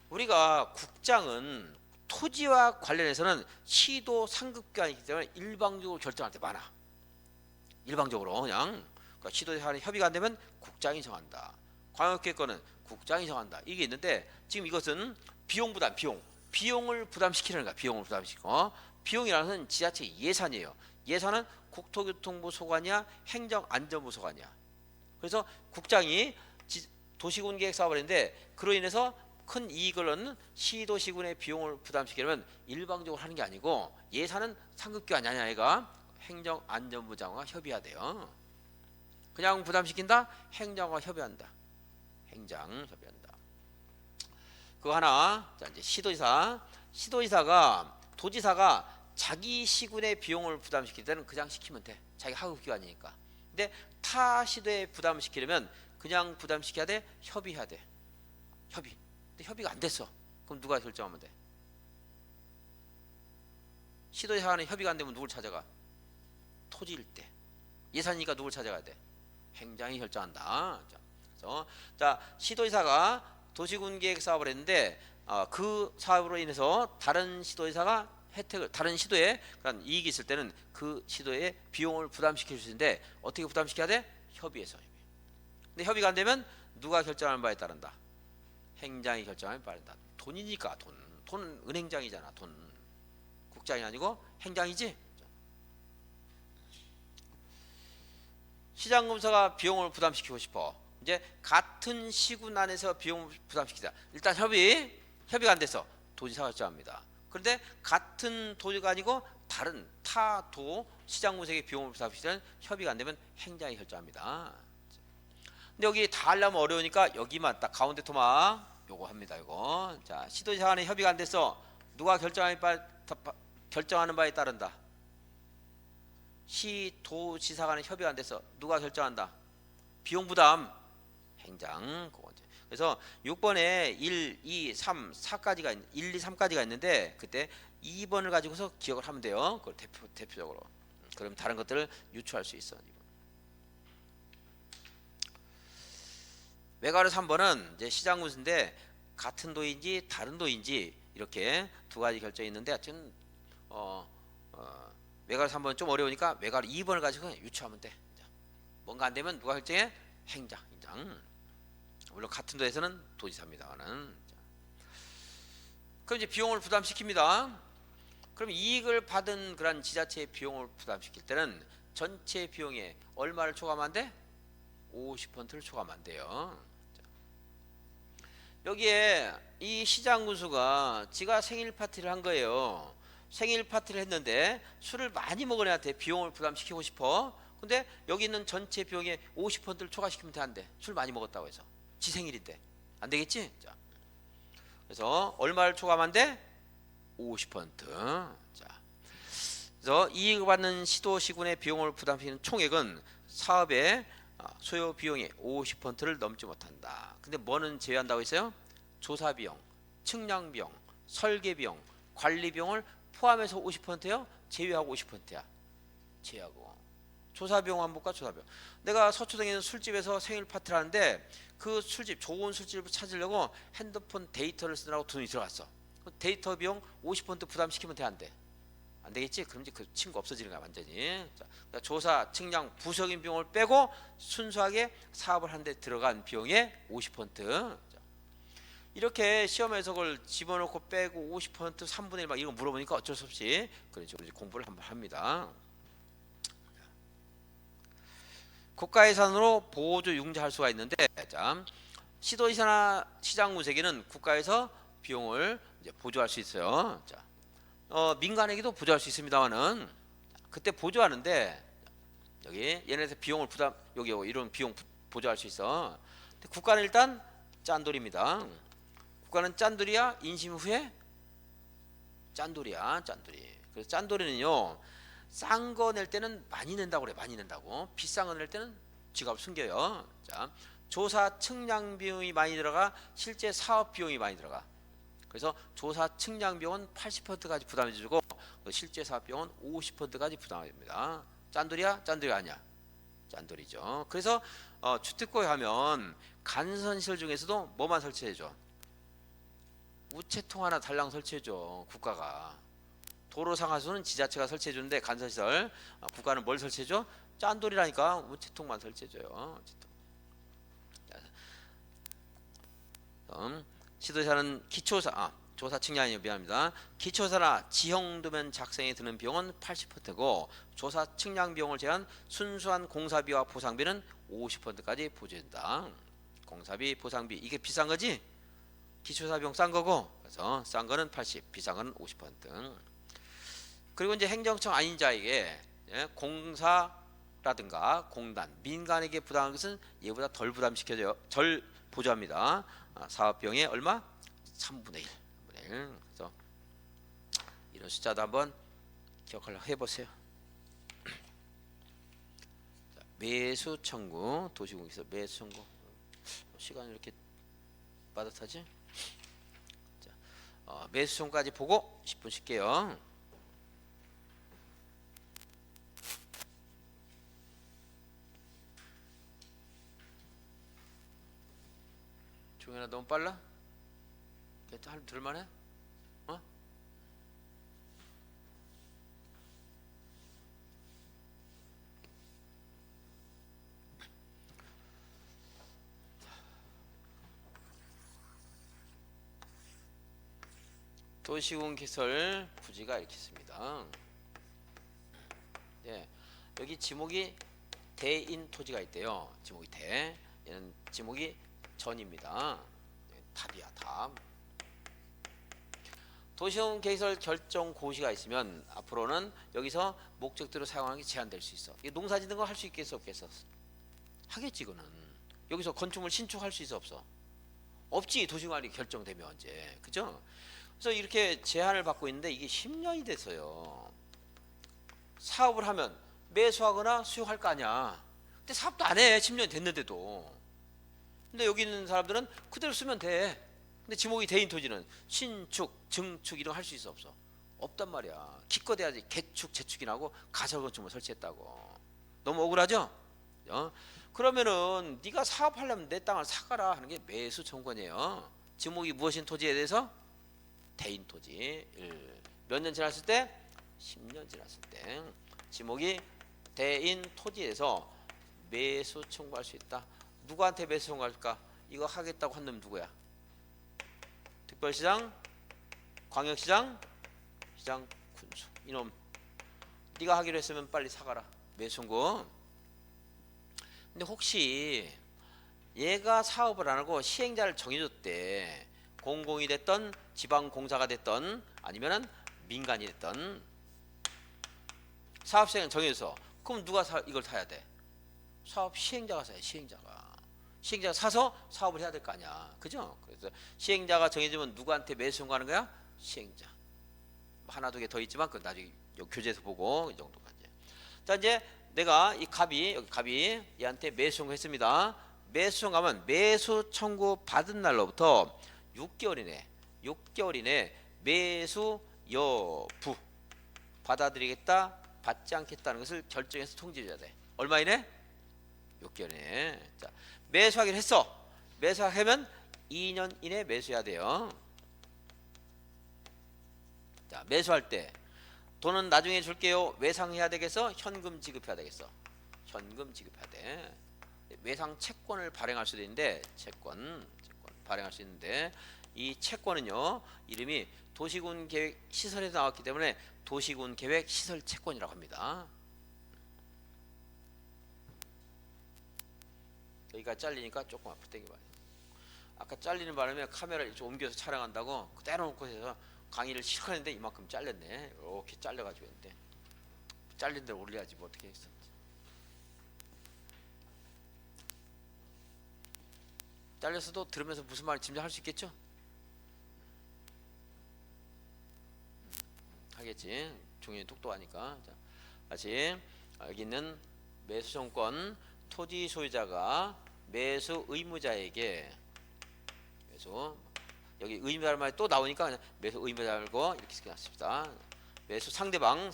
우리가 국장은 토지와 관련해서는 시도 상급기관이기 때문에 일방적으로 결정할 때 많아. 일방적으로 그냥 그러니까 시도에 협의가 안 되면 국장이 정한다. 광역계획권은 국장이 정한다. 이게 있는데 지금 이것은 비용 부담, 비용을 부담시키는 거야. 비용을 부담시키고 비용이라는 것은 지자체 예산이에요. 예산은 국토교통부 소관이야, 행정안전부 소관이야. 그래서 국장이 도시군계획 사업을 했는데 그로 인해서 큰 이익을 얻는 시도시군의 비용을 부담시키려면 일방적으로 하는 게 아니고 예산은 상급기관이 아니야. 얘가 행정안전부 장관과 협의해야 돼요. 그냥 부담시킨다? 행정과 협의한다. 행정 협의한다. 그거 하나. 자, 이제 시도지사가 도지사가 자기 시군의 비용을 부담시킬 때는 그냥 시키면 돼. 자기 하급기관이니까. 근데 타 시도에 부담을 시키려면 그냥 부담시켜야 돼? 협의해야 돼. 협의. 근데 협의가 안 됐어. 그럼 누가 결정하면 돼? 시도지사 간에 협의가 안 되면 누굴 찾아가? 토지일 때. 예산이니까 누굴 찾아가야 돼? 행정이 결정한다. 자, 그래서 시도지사가 도시군계획 사업을 했는데 그 사업으로 인해서 다른 시도지사가 다른 시도에 그런 이익이 있을 때는 그 시도에 비용을 부담시킬 수 있는데 어떻게 부담시켜야 돼? 협의해서. 근데 협의가 안 되면 누가 결정하는 바에 따른다? 행장이 결정하는 바에 따른다. 돈이니까 돈은 은행장이잖아. 돈. 국장이 아니고 행장이지. 시장검사가 비용을 부담시키고 싶어. 이제 같은 시군 안에서 비용을 부담시키자. 일단 협의가 안 돼서 도지사가 결정합니다. 그런데 같은 도지가 아니고 다른 타도 시장군에게 비용을 부담시키는 협의가 안 되면 행장이 결정합니다. 근데 여기 다 하려면 어려우니까 여기만 딱 가운데 토막 요거 합니다. 이거. 자, 시도지사 간에 협의가 안 돼서 누가 결정하는 바에 따른다. 시도지사 간에 협의가 안 돼서 누가 결정한다? 비용 부담 행장. 그래서 6번에 1, 2, 3, 4까지가 1, 2, 3까지가 있는데 그때 2번을 가지고서 기억을 하면 돼요. 그걸 대표적으로. 그럼 다른 것들을 유추할 수 있어. 외과로 3번은 이제 시장군수인데 같은 도인지 다른 도인지 이렇게 두 가지 결정이 있는데 하여튼 외과로 3번은 좀 어려우니까 외과로 2번을 가지고 유추하면 돼. 뭔가 안 되면 누가 결정해? 행장. 물론 같은 도에서는 도지사입니다만은. 그럼 이제 비용을 부담시킵니다. 그럼 이익을 받은 그런 지자체의 비용을 부담시킬 때는 전체 비용에 얼마를 초과하면 돼? 50%를 초과하면 안 돼요. 여기에 이 시장군수가 지가 생일 파티를 한 거예요. 생일 파티를 했는데 술을 많이 먹은 애한테 비용을 부담시키고 싶어. 근데 여기 있는 전체 비용의 50%를 초과시키면 돼, 안 돼? 술 많이 먹었다고 해서. 지 생일인데. 안 되겠지? 자. 그래서 얼마를 초과하면 돼? 50%. 자. 그래서 이익을 받는 시도시군의 비용을 부담시키는 총액은 사업의 소요 비용의 50%를 넘지 못한다. 근데 뭐는 제외한다고 했어요? 조사 비용, 측량 비용, 설계 비용, 관리 비용을 포함해서 50%예요? 제외하고 50%야. 제외하고. 조사 비용 한번 볼까? 조사 비용. 내가 서초동에 있는 술집에서 생일 파티를 하는데 그 술집, 좋은 술집을 찾으려고 핸드폰 데이터를 쓰느라고 돈이 들어갔어. 데이터 비용 50% 부담시키면 돼, 안 돼? 안 되겠지? 그럼 이제 그 친구 없어지는 거야 완전히. 자, 그러니까 조사, 측량, 부속인 비용을 빼고 순수하게 사업을 하는데 들어간 비용의 50%. 자, 이렇게 시험에서 그걸 집어넣고 빼고 50% 3분의 1 막 이거 물어보니까 어쩔 수 없이 그런 식으로 이제 공부를 한번 합니다. 국가 예산으로 보조 융자할 수가 있는데, 자, 시도시나 시장 운세기는 국가에서 비용을 이제 보조할 수 있어요. 자, 민간에게도 보조할 수 있습니다만은 그때 보조하는데 여기 얘네에서 비용을 부담 여기 이런 비용 보조할 수 있어. 근데 국가는 일단 짠돌입니다. 국가는 짠돌이야 인심 후에 짠돌이야 짠돌이. 그래서 짠돌이는요 싼 거 낼 때는 많이 낸다고 그래. 많이 낸다고. 비싼 거 낼 때는 지갑을 숨겨요. 자, 조사 측량 비용이 많이 들어가 실제 사업 비용이 많이 들어가. 그래서 조사 측량 비용은 80%까지 부담해 주고 실제 사업 비용은 50%까지 부담해 줍니다. 짠돌이야? 짠돌이 아니야? 짠돌이죠. 그래서 주택구에 하면 간선시설 중에서도 뭐만 설치해 줘? 우체통 하나 달랑 설치해 줘. 국가가. 도로 상하수는 지자체가 설치해 주는데 간선시설 국가는 뭘 설치해 줘? 짠돌이라니까 우체통만 설치해 줘요. 시도사는 조사 측량이 미안합니다. 기초사나 지형도면 작성에 드는 비용은 80%고 조사 측량 비용을 제한 순수한 공사비와 보상비는 50%까지 보조된다. 공사비, 보상비 이게 비싼 거지? 기초사 비용 싼 거고 그래서 싼 거는 80, 비싼 거는 50%. 그리고 이제 행정청 아닌 자에게 공사라든가 공단, 민간에게 부담하는 것은 얘보다 덜 부담시켜줘요. 덜 보조합니다. 사업비용의 얼마? 3분의 1. 그래서 이런 숫자도 한번 기억하려고 해보세요. 자, 매수 청구 도시공에서 매수 청구 시간이 이렇게 빠듯하지? 자, 매수 청구까지 보고 10분 쉴게요. 종현아 너무 빨라? 할 들만해? 어? 도시공개설 부지가 이렇게 있습니다. 예, 여기 지목이 대인 토지가 있대요. 지목이 대, 얘는 지목이 전입니다. 답이야 답. 도시용 개설 결정 고시가 있으면 앞으로는 여기서 목적대로 사용하는 게 제한될 수 있어. 이게 농사 짓는 거 할 수 있겠어 없겠어? 하겠지 이거는. 여기서 건축물 신축할 수 있어 없어? 없지. 도시관리 결정되면 언제. 그죠? 그래서 이렇게 제한을 받고 있는데 이게 10년이 됐어요. 사업을 하면 매수하거나 수용할 거 아니야. 근데 사업도 안 해. 10년이 됐는데도. 근데 여기 있는 사람들은 그대로 쓰면 돼. 근데 지목이 대인 토지는 신축, 증축 이런 거 할 수 있어 없어? 없단 말이야. 기껏 해야지. 개축, 재축이나 하고 가설 건축물 설치했다고. 너무 억울하죠? 그러면은 네가 사업하려면 내 땅을 사가라 하는 게 매수 청구권이에요. 지목이 무엇인 토지에 대해서? 대인 토지. 몇 년 지났을 때? 10년 지났을 때 지목이 대인 토지에서 매수 청구할 수 있다. 누구한테 매수 청구할까? 이거 하겠다고 한 놈 누구야? 특별시장, 광역시장, 시장, 군수. 이놈 네가 하기로 했으면 빨리 사가라. 매수 청구. 근데 혹시 얘가 사업을 안 하고 시행자를 정해줬대. 공공이 됐던 지방공사가 됐던 아니면은 민간이 됐던 사업 시행을 정해서 그럼 누가 이걸 사야 돼? 사업 시행자가 사야 돼. 시행자가 사서 사업을 해야 될 거 아니야. 그죠? 그래서 시행자가 정해지면 누구한테 매수 청구하는 거야? 시행자. 하나 두 개 더 있지만 그 나중에 교재에서 보고 이 정도까지. 자 이제 내가 이 갑이 얘한테 매수 청구했습니다. 매수 청구하면 매수 청구 받은 날로부터 6개월 이내 매수 여부 받아들이겠다 받지 않겠다는 것을 결정해서 통지해줘야 돼. 얼마 이내? 6개월 이내. 자, 매수하기로 했어. 매수하면 2년 이내 매수해야 돼요. 자, 매수할 때 돈은 나중에 줄게요. 외상해야 되겠어? 현금 지급해야 되겠어? 현금 지급해야 돼. 외상 채권을 발행할 수도 있는데 채권 발행할 수 있는데 이 채권은요 이름이 도시군 계획 시설에서 나왔기 때문에 도시군 계획 시설 채권이라고 합니다. 여기가 잘리니까 조금 앞으로 당겨봐요. 아까 잘리는 바람에 카메라를 좀 옮겨서 촬영한다고 때려놓고 해서 강의를 실컷 했는데 이만큼 잘렸네. 이렇게 잘려가지고 했는데 잘린 대로 올려야지 뭐 어떻게 했어. 잘렸어도 들으면서 무슨 말인지 짐작할 수 있겠죠? 하겠지. 종현이 똑똑하니까. 자, 다시 여기 있는 매수정권 토지 소유자가 매수 의무자에게 매수 여기 의무자란 말이 또 나오니까 그냥 매수 의무자 말고 이렇게 쓰겠습니다. 매수 상대방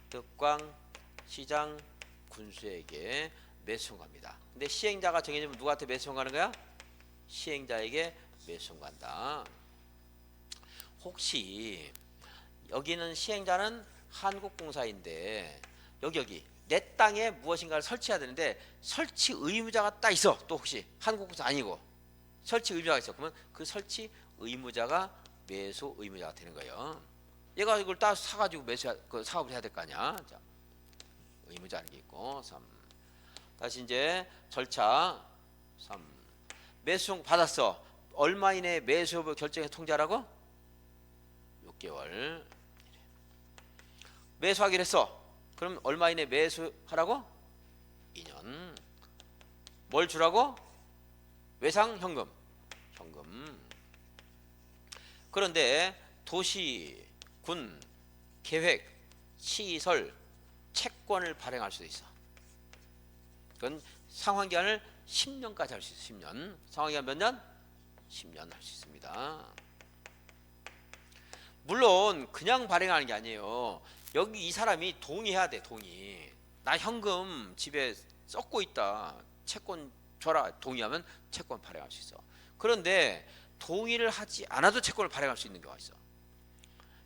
득광 시장 군수에게 매수 청구합니다. 근데 시행자가 정해지면 누구한테 매수 청구하는 거야? 시행자에게 매수 청구한다. 혹시 여기는 시행자는 한국공사인데 여기 내 땅에 무엇인가를 설치해야 되는데 설치 의무자가 딱 있어. 또 혹시 한국공사 아니고 설치 의무자가 있어. 그러면 그 설치 의무자가 매수 의무자가 되는 거예요. 얘가 이걸 딱 사가지고 그 사업을 해야 될 거 아니야. 자, 의무자는 게 있고 3. 다시 이제 절차 3. 매수 받았어. 얼마 이내에 매수 여부 결정해 통지하라고? 6개월. 매수하기로 했어. 그럼 얼마 이내에 매수하라고? 2년. 뭘 주라고? 외상 현금. 그런데 도시, 군, 계획, 시설, 채권을 발행할 수도 있어. 그건 상환기한을 10년까지 할 수 있어. 10년. 상환기한 몇 년? 10년 할 수 있습니다. 물론 그냥 발행하는 게 아니에요. 여기 이 사람이 동의해야 돼. 동의. 나 현금 집에 썩고 있다. 채권 줘라. 동의하면 채권 발행할 수 있어. 그런데 동의를 하지 않아도 채권을 발행할 수 있는 경우가 있어.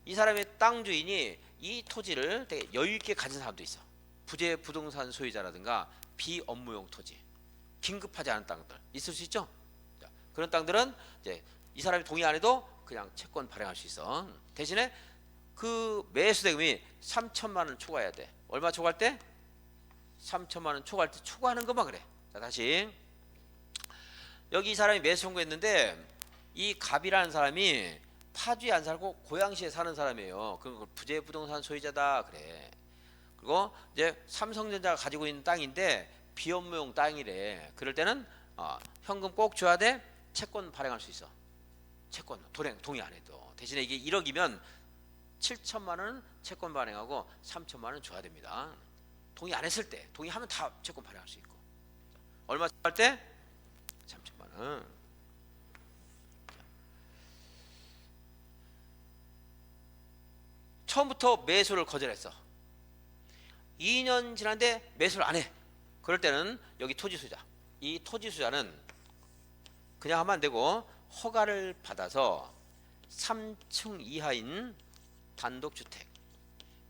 이 사람의 땅 주인이 이 토지를 되게 여유 있게 가진 사람도 있어. 부재 부동산 소유자라든가 비업무용 토지, 긴급하지 않은 땅들 있을 수 있죠. 자, 그런 땅들은 이제 이 사람이 동의 안 해도 그냥 채권 발행할 수 있어. 대신에 그 매수 대금이 3천만 원 초과해야 돼. 얼마 초과할 때? 3천만 원 초과할 때 초과하는 것만 그래. 자, 다시 여기 이 사람이 매수 청구했는데 이 갑이라는 사람이 파주에 안 살고 고양시에 사는 사람이에요. 그럼 부재 부동산 소유자다 그래. 그리고 이제 삼성전자가 가지고 있는 땅인데 비업무용 땅이래. 그럴 때는 현금 꼭 줘야 돼. 채권 발행할 수 있어. 채권 동의 안 해도. 대신에 이게 1억이면 7천만 원은 채권 발행하고 3천만 원은 줘야 됩니다. 동의 안 했을 때. 동의하면 다 채권 발행할 수 있고. 얼마 할 때? 3천만 원. 처음부터 매수를 거절했어. 2년 지났는데 매수를 안 해. 그럴 때는 여기 토지수자. 이 토지수자는 그냥 하면 안 되고 허가를 받아서 3층 이하인 단독주택,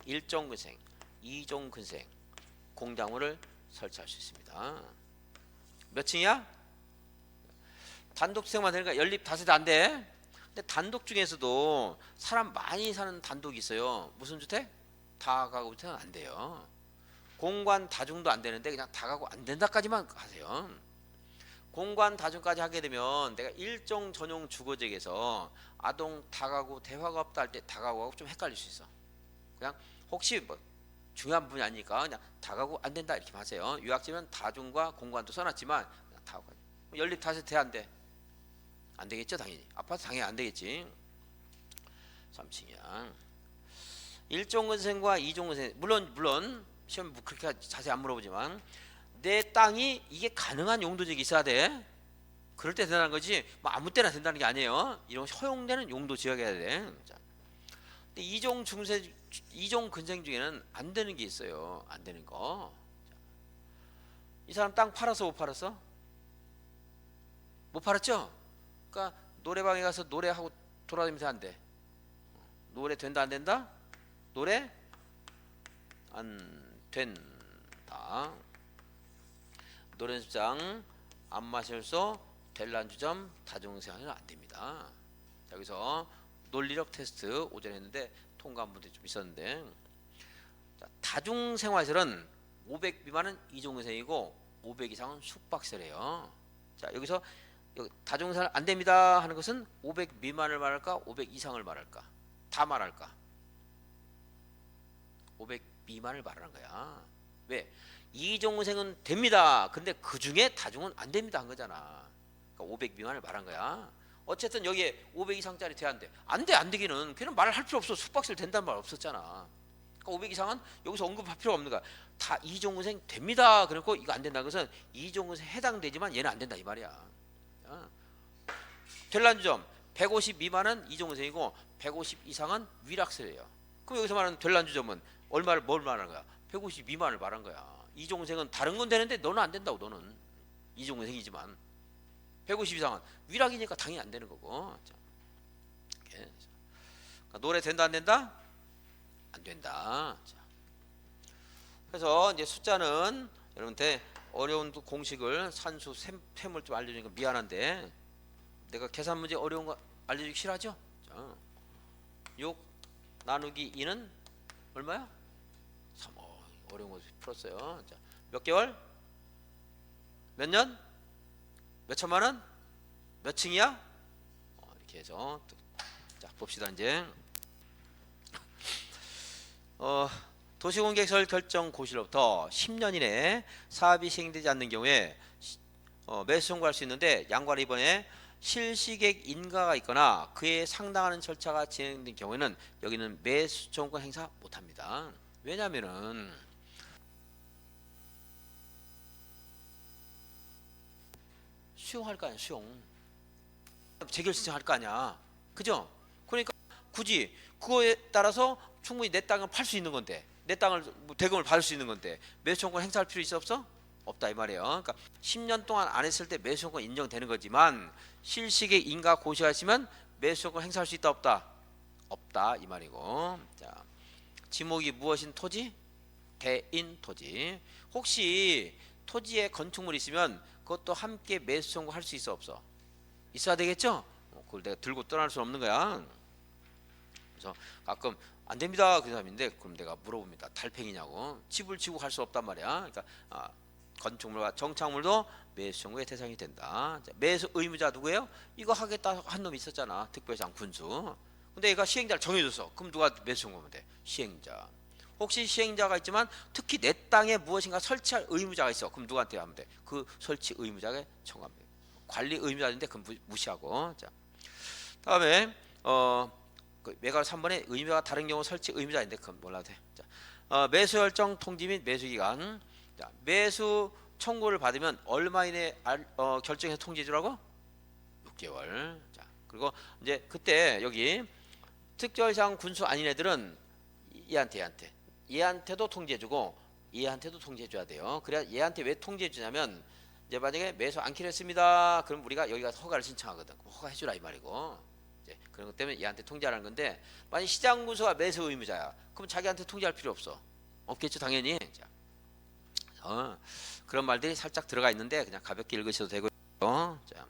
1종 근생, 2종 근생, 공장물을 설치할 수 있습니다. 몇 층이야? 단독주택만 되니까 연립 다세대 안 돼. 근데 단독 중에서도 사람 많이 사는 단독이 있어요. 무슨 주택? 다가구 주택은 안 돼요. 공관 다중도 안 되는데 그냥 다가구 안 된다까지만 하세요. 공관 다중까지 하게 되면 내가 일종 전용 주거지역에서 아동 다가구 대화가 없다 할 때 다가구하고 좀 헷갈릴 수 있어. 그냥 혹시 뭐 중요한 부분이 아니니까 그냥 다가구 안 된다 이렇게 하세요. 유학지면 다중과 공관도 써놨지만 그냥 다가구. 연립 다세대 안 돼. 안 되겠죠, 당연히. 아파트 당연히 안 되겠지. 3층이야. 1종 근생과 2종 근생. 물론 시험 그렇게 자세히 안 물어보지만 내 땅이 이게 가능한 용도지역이 있어야 돼. 그럴 때 된다는 거지. 뭐 아무 때나 된다는 게 아니에요. 이런 허용되는 용도 지역이어야 돼. 자. 근데 2종 근생 중에는 안 되는 게 있어요. 안 되는 거. 자. 이 사람 땅 팔았어, 못 팔았어? 못 팔았죠? 그러니까 노래방에 가서 노래하고 돌아다니면서 안 돼. 노래 된다 안 된다? 노래 안 된다. 노란습장 안 마실소 될란주점 다중생활은 안 됩니다. 자, 여기서 논리력 테스트 오전에 했는데 통과한 분들이 좀 있었는데, 자, 다중생활설은 500 미만은 이종생이고 500 이상은 숙박세래요. 자, 여기서 여기 다중생활 안 됩니다 하는 것은 500 미만을 말할까 500 이상을 말할까 다 말할까? 500 미만을 말하는 거야. 왜? 이종생은 됩니다. 근데 그 중에 다중은 안 됩니다 한 거잖아. 그러니까 500 미만을 말한 거야. 어쨌든 여기에 500 이상짜리 돼야 안 돼. 안 돼, 안 되기는. 걔는 말을 할 필요 없어. 숙박세를 된다는 말 없었잖아. 그러니까 500 이상은 여기서 언급할 필요가 없는 거야. 다 이종생 됩니다. 그러고 이거 안 된다는 것은 이종생 해당되지만 얘는 안 된다 이 말이야. 될란주점 150 미만은 이종생이고 150 이상은 위락세예요. 그럼 여기서 말하는 될란주점은 얼마를 뭘 말하는 거야? 150 미만을 말한 거야. 이종생은 다른 건 되는데 너는 안 된다고. 너는 이종생이지만 150 이상은 위락이니까 당연히 안 되는 거고. 자, 이렇게. 그러니까 노래 된다 안 된다? 안 된다. 자, 그래서 이제 숫자는 여러분한테 어려운 공식을 산수 셈을 좀 알려주니까 미안한데 내가 계산 문제 어려운 거 알려주기 싫어하죠? 자, 6 나누기 2는 얼마야? 3. 어려운 거 풀었어요. 자, 몇 개월? 몇 년? 몇 천만 원? 몇 층이야? 이렇게 해서 자 봅시다 이제. 도시공개설 결정 고시로부터 10년 이내 사업이 시행되지 않는 경우에 매수 청구할 수 있는데, 양과는 이번에 실시객 인가가 있거나 그에 상당하는 절차가 진행된 경우에는 여기는 매수 청구 행사 못합니다. 왜냐하면은 수용할 거 아니야. 수용 재결 신청할 거 아니야. 그죠? 그러니까 굳이 그거에 따라서 충분히 내 땅을 팔 수 있는 건데, 내 땅을 대금을 받을 수 있는 건데 매수 청구 행사할 필요 있어 없어? 없다 이 말이에요. 그러니까 10년 동안 안 했을 때 매수 청구 인정되는 거지만 실시객 인가 고시하시면 매수 청구 행사할 수 있다 없다? 없다 이 말이고. 자, 지목이 무엇인 토지? 대인 토지. 혹시 토지에 건축물이 있으면 그것도 함께 매수 청구할 수 있어 없어? 있어야 되겠죠? 그걸 내가 들고 떠날 수 없는 거야. 그래서 가끔 안 됩니다 그 사람인데, 그럼 내가 물어봅니다. 달팽이냐고. 집을 지고 갈 수 없단 말이야. 그러니까 건축물과 정착물도 매수 청구의 대상이 된다. 자, 매수 의무자 누구예요? 이거 하겠다 한 놈이 있었잖아. 특별상 군수. 근데 얘가 시행자를 정해줬어. 그럼 누가 매수 청구하면 돼? 시행자. 혹시 시행자가 있지만 특히 내 땅에 무엇인가 설치할 의무자가 있어. 그럼 누구한테 하면 돼? 그 설치 의무자에게 청구하면 돼. 관리 의무자인데 그건 무시하고. 자, 다음에 그 매각 3번에 의무자가 다른 경우 설치 의무자인데 그건 몰라도 돼. 자, 매수 결정 통지 및 매수 기간. 자, 매수 청구를 받으면 얼마 이내 결정해서 통지해 주라고? 6개월. 자, 그리고 이제 그때 여기 특별상 군수 아닌 애들은 얘한테도 통지해주고 얘한테도 통지해줘야 돼요. 그래야 얘한테 왜 통지해주냐면, 이제 만약에 매수 안 키렸습니다. 그럼 우리가 여기가 허가를 신청하거든. 허가해주라 이 말이고. 이제 그런 것 때문에 얘한테 통지하라는 건데, 만약 시장 군수가 매수 의무자야. 그럼 자기한테 통지할 필요 없어. 없겠죠 당연히. 자, 그런 말들이 살짝 들어가 있는데 그냥 가볍게 읽으셔도 되고요. 자,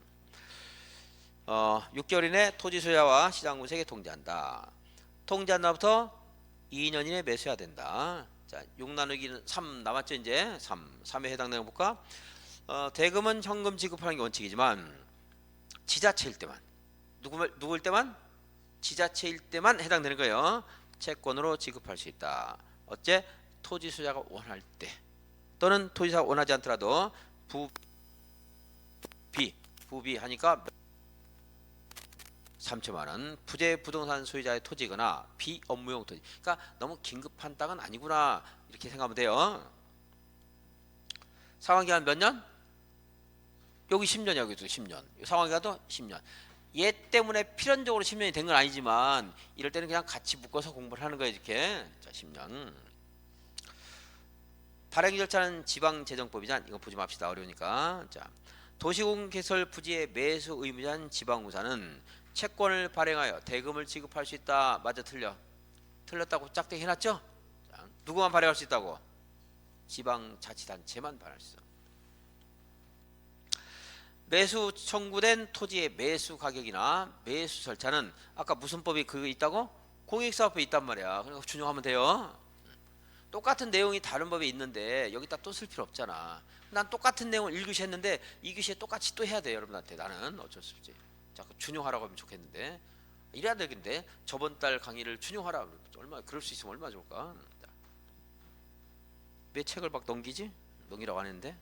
6개월 이내 토지 소유자와 시장 군수에게 통지한다. 통지한 날부터 2년 이내 매수해야 된다. 자, 6 나누기는 3 남았죠 이제. 3에 해당되는 거 볼까? 대금은 현금 지급하는 게 원칙이지만 지자체일 때만, 누구일 때만? 지자체일 때만 해당되는 거예요. 채권으로 지급할 수 있다. 어째? 토지 소유자가 원할 때, 또는 토지사가 원하지 않더라도 부비 하니까 3천만 원. 부재 부동산 소유자의 토지거나 비업무용 토지. 그러니까 너무 긴급한 땅은 아니구나 이렇게 생각하면 돼요. 상환기간 몇 년? 여기 10년이야. 여기도 10년. 상환기간도 10년. 얘 때문에 필연적으로 10년이 된 건 아니지만 이럴 때는 그냥 같이 묶어서 공부를 하는 거예요. 이렇게. 자, 10년. 발행 절차는 지방재정법이잖아. 이거 보지 맙시다. 어려우니까. 자, 도시공개설 부지의 매수 의무자인 지방구사는 채권을 발행하여 대금을 지급할 수 있다. 맞아 틀려? 틀렸다고 짝대기 해놨죠? 자, 누구만 발행할 수 있다고? 지방자치단체만 발행할 수 있어. 매수 청구된 토지의 매수 가격이나 매수 절차는 아까 무슨 법이 그거 있다고? 공익사업법에 있단 말이야. 그러니까 준용하면 돼요. 똑같은 내용이 다른 법에 있는데 여기다 또 쓸 필요 없잖아. 난 똑같은 내용을 1교시 했는데 2교시에 똑같이 또 해야 돼 여러분한테. 나는 어쩔 수 없지. 자꾸 준용하라고 하면 좋겠는데 이래야 되겠는데 저번 달 강의를 준용하라. 얼마 그럴 수 있으면 얼마나 좋을까. 왜 책을 막 넘기지? 넘기라고 하는데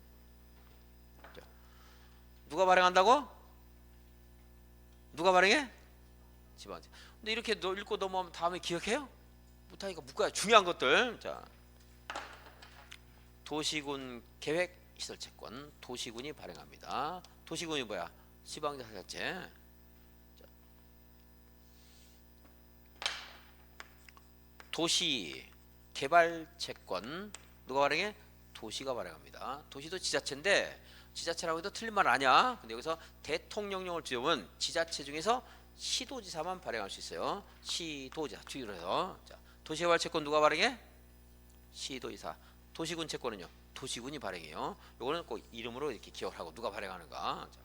누가 발행한다고? 누가 발행해? 지방자. 근데 이렇게 읽고 넘어가면 다음에 기억해요? 못하니까 묶어야 중요한 것들. 자, 도시군 계획 시설 채권 도시군이 발행합니다. 도시군이 뭐야? 지방자치단체. 도시 개발 채권 누가 발행해? 도시가 발행합니다. 도시도 지자체인데 지자체라고 해도 틀린 말 아니야. 근데 여기서 대통령령을 주면 지자체 중에서 시도지사만 발행할 수 있어요. 시도지사 주의를 해서. 자, 도시개발 채권 누가 발행해? 시도지사. 도시군 채권은요? 도시군이 발행해요. 요거는 꼭 이름으로 이렇게 기억을 하고 누가 발행하는가. 자,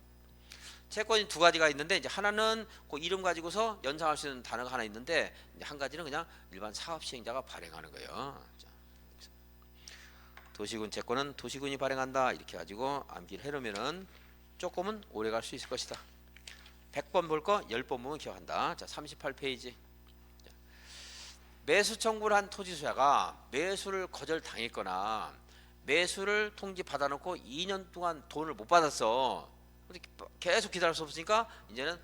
채권이 두 가지가 있는데 이제 하나는 그 이름 가지고서 연상할 수 있는 단어가 하나 있는데 이제 한 가지는 그냥 일반 사업 시행자가 발행하는 거예요. 자, 도시군 채권은 도시군이 발행한다 이렇게 가지고 암기를 해놓으면은 조금은 오래 갈 수 있을 것이다. 100번 볼 거 10번 보면 기억한다. 자, 38페이지. 매수 청구를 한 토지소유자가 매수를 거절당했거나 매수를 통지 받아놓고 2년 동안 돈을 못 받았어. 계속 기다릴 수 없으니까 이제는